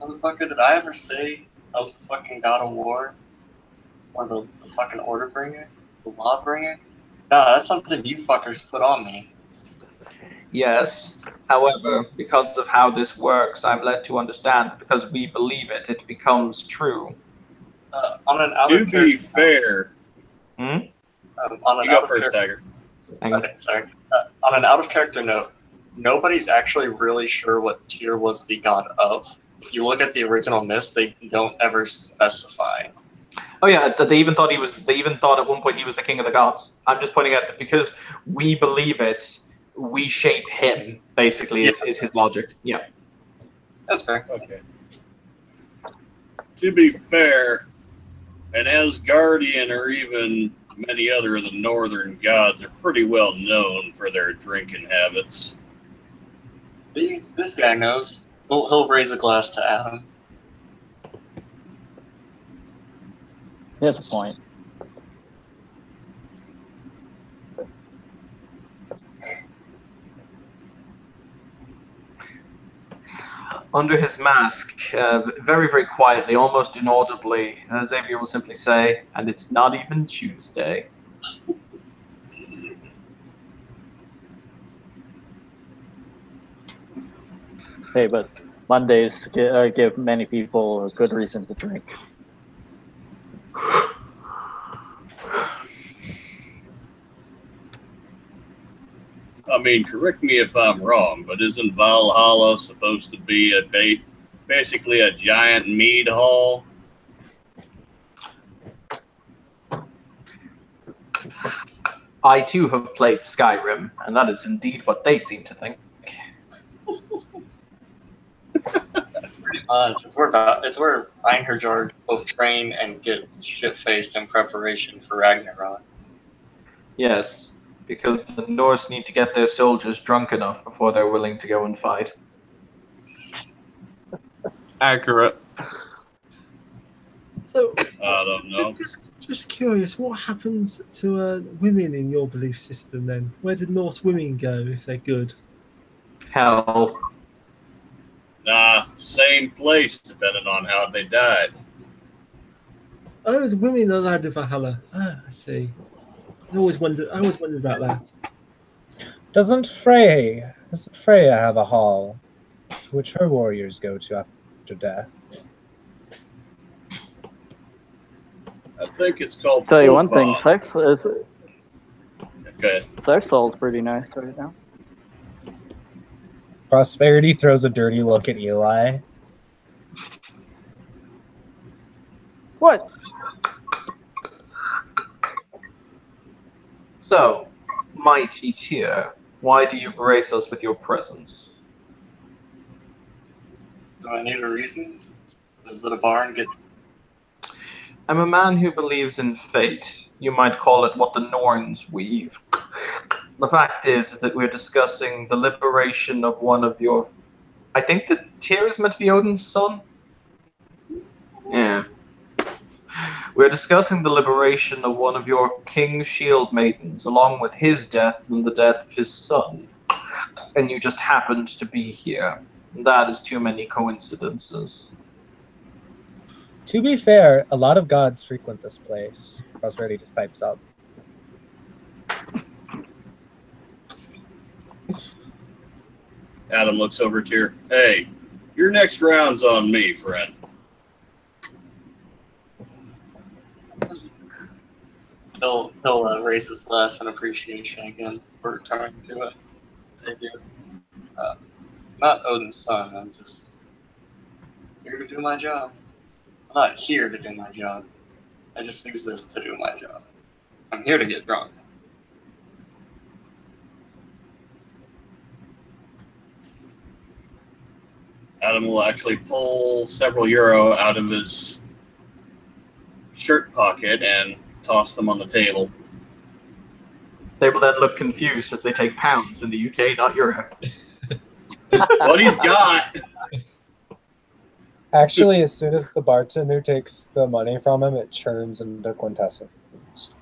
Motherfucker, did I ever say I was the fucking god of war? Or the fucking order bringer? The law bringer? No, that's something you fuckers put on me. Yes. However, because of how this works, I'm led to understand that because we believe it, it becomes true. On an out To of be fair, Hmm? on an you out go of first, character. Tiger. Hang on. Okay, sorry. On an out of character note, nobody's actually really sure what Tyr was the god of. If you look at the original myths, they don't ever specify. Oh yeah, they even thought they even thought at one point he was the king of the gods. I'm just pointing out that because we believe it, we shape him, basically, is his logic. Yeah. That's fair. Okay. To be fair, an Asgardian or even many other of the northern gods are pretty well known for their drinking habits. This guy knows. He'll raise a glass to Adam. He has a point. Under his mask, very, very quietly, almost inaudibly, Xavier will simply say, "And it's not even Tuesday." Hey, but Mondays give many people a good reason to drink. I mean, correct me if I'm wrong, but isn't Valhalla supposed to be basically a giant mead hall? I too have played Skyrim, and that is indeed what they seem to think. It's where Einherjar both train and get shit-faced in preparation for Ragnarok. Yes, because the Norse need to get their soldiers drunk enough before they're willing to go and fight. Accurate. So, I don't know. just curious, what happens to women in your belief system then? Where did Norse women go if they're good? Hell, Nah, same place, depending on how they died. Oh, the women are allowed in Valhalla. Ah, I see. I always wondered about that. Doesn't Freya have a hall to which her warriors go to after death? I think it's called. Tell you one thing, Folkvang. sex hall's pretty nice right now. Prosperity throws a dirty look at Eli. What? So, mighty Tyr, why do you grace us with your presence? Do I need a reason? Is it a bar and get? I'm a man who believes in fate. You might call it what the Norns weave. The fact is that we're discussing the liberation of one of your... I think that Tyr is meant to be Odin's son? Yeah. We're discussing the liberation of one of your King's Shield Maidens, along with his death and the death of his son. And you just happened to be here. That is too many coincidences. To be fair, a lot of gods frequent this place. Prosperity just pipes up. Adam looks over to her. Hey, your next round's on me, friend. He'll raise his glass in appreciation again for returning to it. Thank you. Not Odin's son. I'm just here to do my job. I'm not here to do my job. I just exist to do my job. I'm here to get drunk. Adam will actually pull several euro out of his shirt pocket and toss them on the table. They will then look confused as they take pounds in the UK, not euro. What he's got. Actually, as soon as the bartender takes the money from him, it churns into quintessence.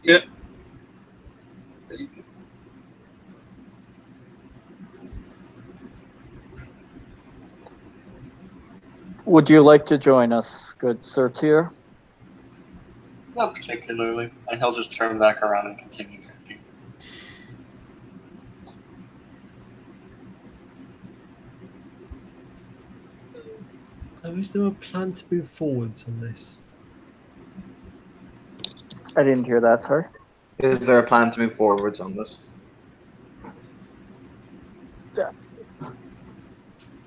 Yep. Would you like to join us, good Sir Tyr? Not particularly. And he'll just turn back around and continue drinking. So is there a plan to move forwards on this? I didn't hear that, sorry. Is there a plan to move forwards on this?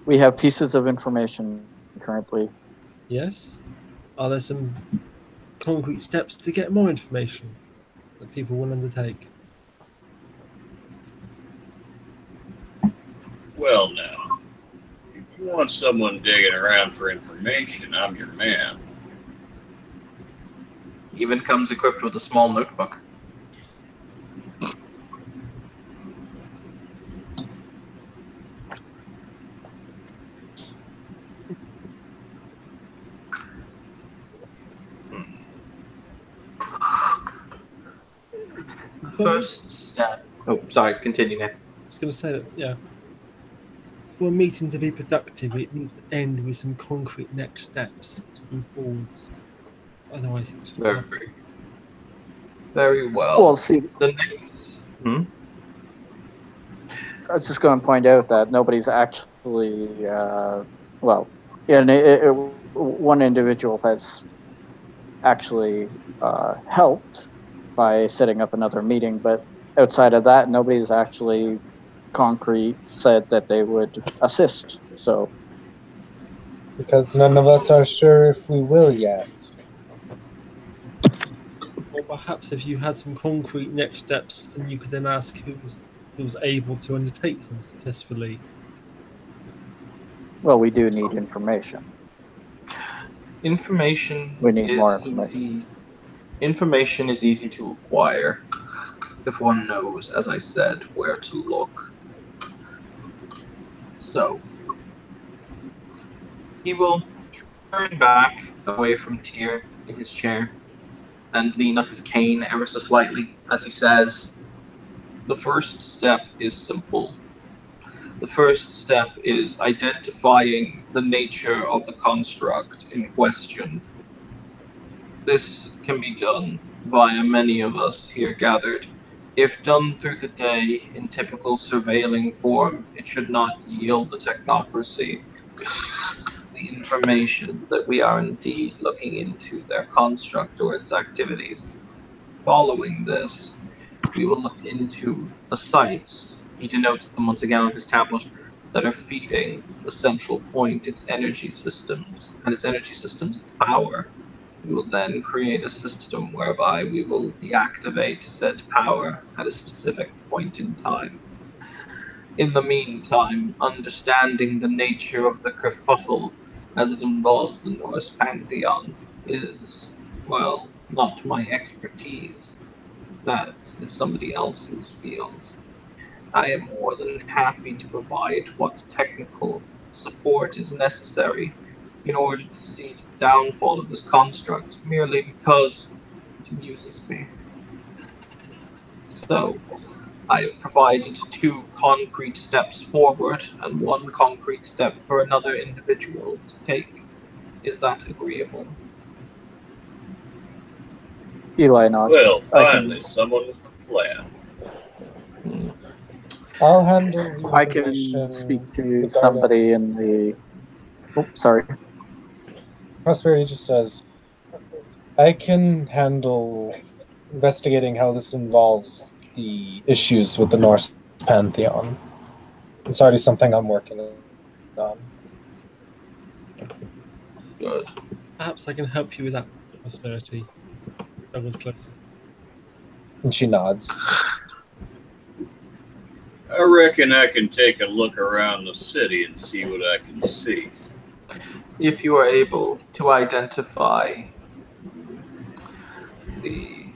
We have pieces of information currently. Yes? Are there some concrete steps to get more information that people will undertake? Well, now, if you want someone digging around for information, I'm your man. Even comes equipped with a small notebook. First step. Oh, sorry, continue now. I was going to say that, yeah. For a meeting to be productive, it needs to end with some concrete next steps to move forwards. Otherwise, it's just Very, very well. Well, see, The next. I was just going to point out that nobody's actually, one individual has actually helped by setting up another meeting, but outside of that, nobody's actually concrete said that they would assist. So, Because none of us are sure if we will yet. Or perhaps if you had some concrete next steps and you could then ask who was able to undertake them successfully. well, we do need information. Information. We need is more information. Easy. Information is easy to acquire if one knows, as I said, where to look. So, he will turn back away from Tyr in his chair and lean up his cane ever so slightly as he says, the first step is simple. The first step is identifying the nature of the construct in question. This can be done via many of us here gathered. If done through the day in typical surveilling form, it should not yield the technocracy the information that we are indeed looking into their construct or its activities. Following this, we will look into the sites, he denotes them once again on his tablet, that are feeding the central point, its energy systems, its power. We will then create a system whereby we will deactivate said power at a specific point in time. In the meantime, understanding the nature of the kerfuffle as it involves the Norse pantheon is, well, not my expertise. That is somebody else's field. I am more than happy to provide what technical support is necessary in order to see to the downfall of this construct, merely because it amuses me. So, I have provided 2 concrete steps forward and 1 concrete step for another individual to take. Is that agreeable? Eli nods. Well, I can- finally, someone with a plan. I'll handle the I can information speak to regarding- somebody in the. Oh, sorry. Prosperity just says, I can handle investigating how this involves the issues with the Norse pantheon. It's already something I'm working on. Good. Perhaps I can help you with that, Prosperity. Doubles closer. And she nods. I reckon I can take a look around the city and see what I can see. If you are able to identify the...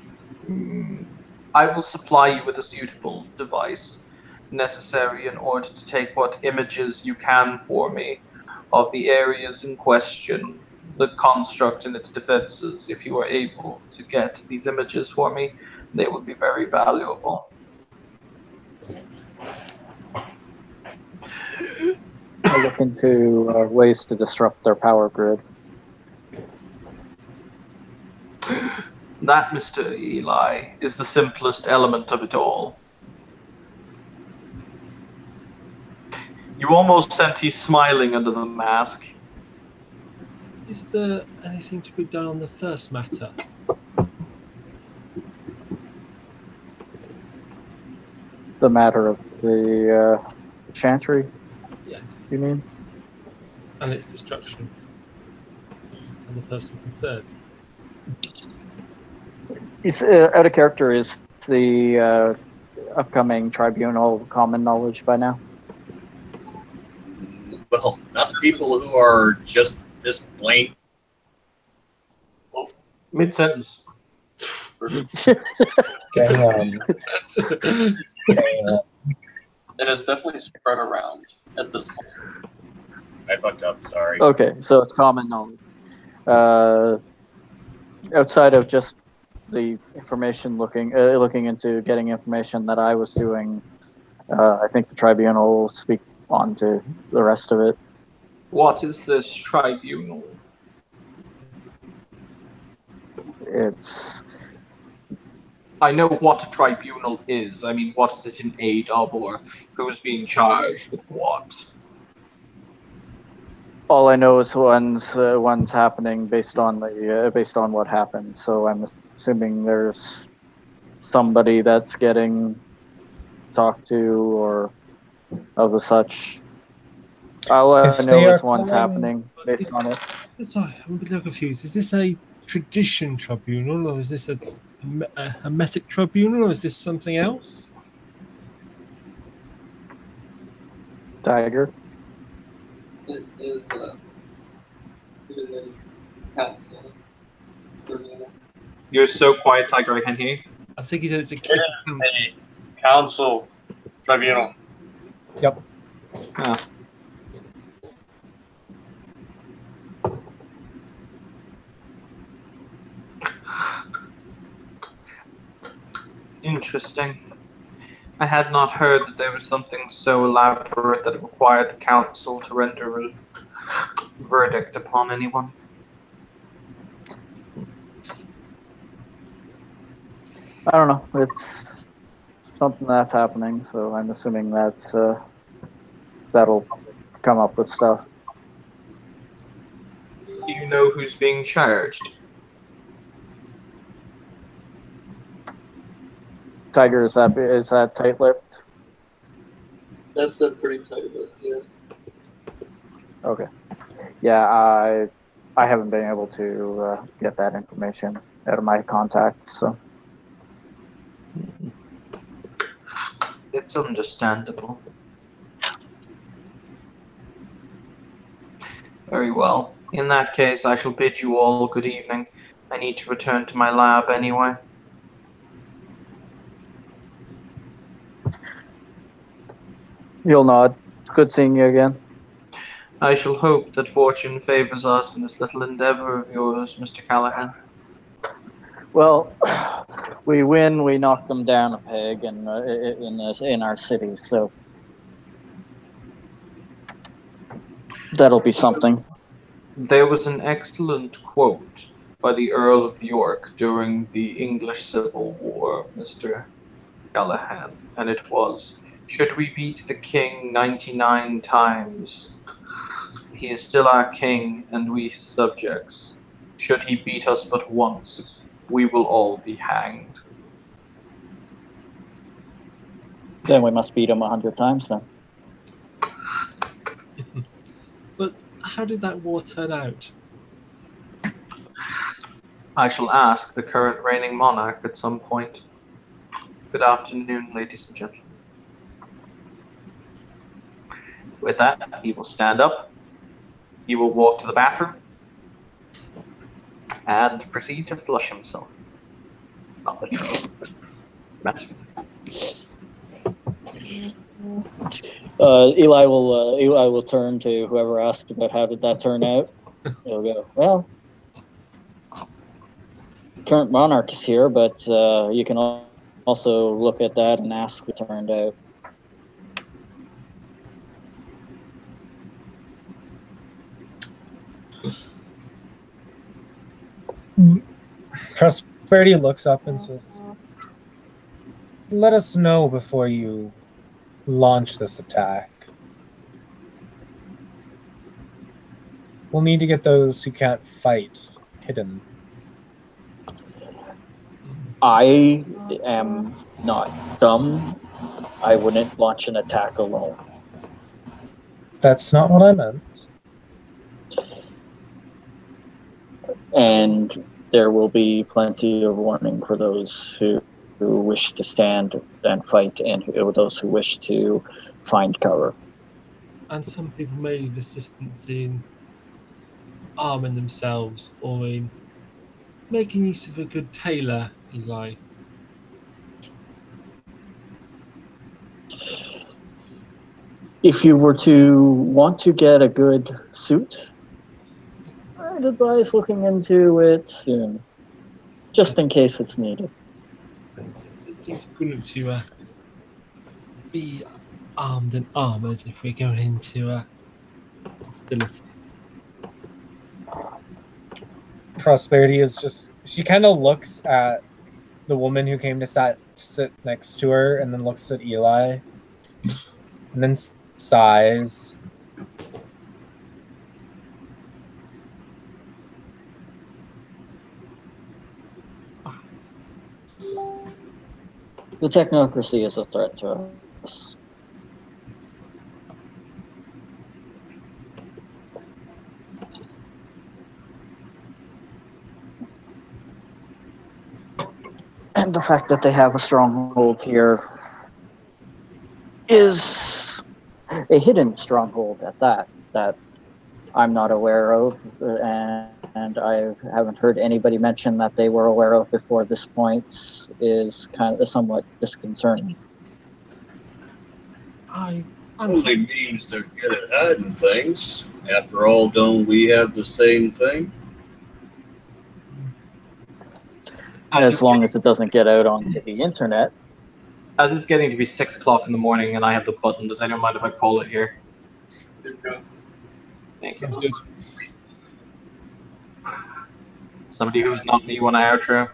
I will supply you with a suitable device necessary in order to take what images you can for me of the areas in question, the construct and its defenses. If you are able to get these images for me, they would be very valuable. I'll look into ways to disrupt their power grid. That, Mr. Eli, is the simplest element of it all. You almost sense he's smiling under the mask. Is there anything to be done on the first matter? The matter of the chantry, Yes. you mean? And its destruction. And the person concerned. He's out of character. Is the upcoming tribunal common knowledge by now? Well, not the people who are just this blank. Mid-sentence. Okay, It is definitely spread around at this point. I fucked up, sorry. Okay, so it's common knowledge. Outside of just the information looking into getting information that I was doing, I think the tribunal will speak on to the rest of it. What is this tribunal? It's I know what a tribunal is. I mean, what is it in aid of, or who's being charged with what? all I know is one's happening based on what happened. So I'm assuming there's somebody that's getting talked to or of the such. All I If they know are is one's calling- happening based on it. Sorry, I'm a little confused. Is this a tradition tribunal, or is this a hermetic tribunal, or is this something else? Tiger. It is a council. You're so quiet, Tiger, I can't hear you. I think he said it's a committee council. A council tribunal. Yep. Ah. Interesting. I had not heard that there was something so elaborate that it required the council to render a verdict upon anyone. I don't know. It's something that's happening, so I'm assuming that's that'll come up with stuff. Do you know who's being charged? Tiger, is that tight-lipped? That's been pretty tight, but yeah. Okay. Yeah, I haven't been able to get that information out of my contacts. So It's understandable. Very well. In that case, I shall bid you all good evening. I need to return to my lab anyway. you'll nod. Good seeing you again. I shall hope that fortune favors us in this little endeavor of yours, Mr. Callahan. Well, we win. We knock them down a peg in our city. So that'll be something. There was an excellent quote by the Earl of York during the English Civil War, Mr. Callahan, and it was, "Should we beat the king 99 times, he is still our king and we his subjects. Should he beat us but once, we will all be hanged." Then we must beat them 100 times. Then. But how did that war turn out? I shall ask the current reigning monarch at some point. Good afternoon, ladies and gentlemen. With that, he will stand up. He will walk to the bathroom and proceed to flush himself. Not literally. Eli will turn to whoever asked about how did that turn out. He'll go, well, current monarch is here, but you can also look at that and ask what turned out. Prosperity looks up and says, "Let us know before you launch this attack. We'll need to get those who can't fight hidden." I am not dumb. I wouldn't launch an attack alone. That's not what I meant. And there will be plenty of warning for those who wish to stand and fight, and those who wish to find cover. And some people may need assistance in arming themselves or in making use of a good tailor, Eli. If you were to want to get a good suit, I'd advise looking into it soon, just in case it's needed. It seems prudent to be armed and armoured if we're going into hostility. Prosperity is just, she kind of looks at the woman who came to sit next to her and then looks at Eli and then sighs. The technocracy is a threat to us. And the fact that they have a stronghold here is a hidden stronghold at that I'm not aware of, and I haven't heard anybody mention that they were aware of before this point, is kind of somewhat disconcerting. Only means they're good at hiding things. After all, don't we have the same thing? As long as it doesn't get out onto the internet. As it's getting to be 6 o'clock in the morning and I have the button, does anyone mind if I call it here? Thank you. Somebody who's not me when I outro.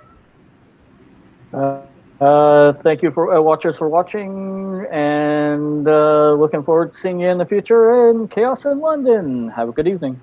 Thank you for watchers for watching, and looking forward to seeing you in the future in Chaos in London. Have a good evening.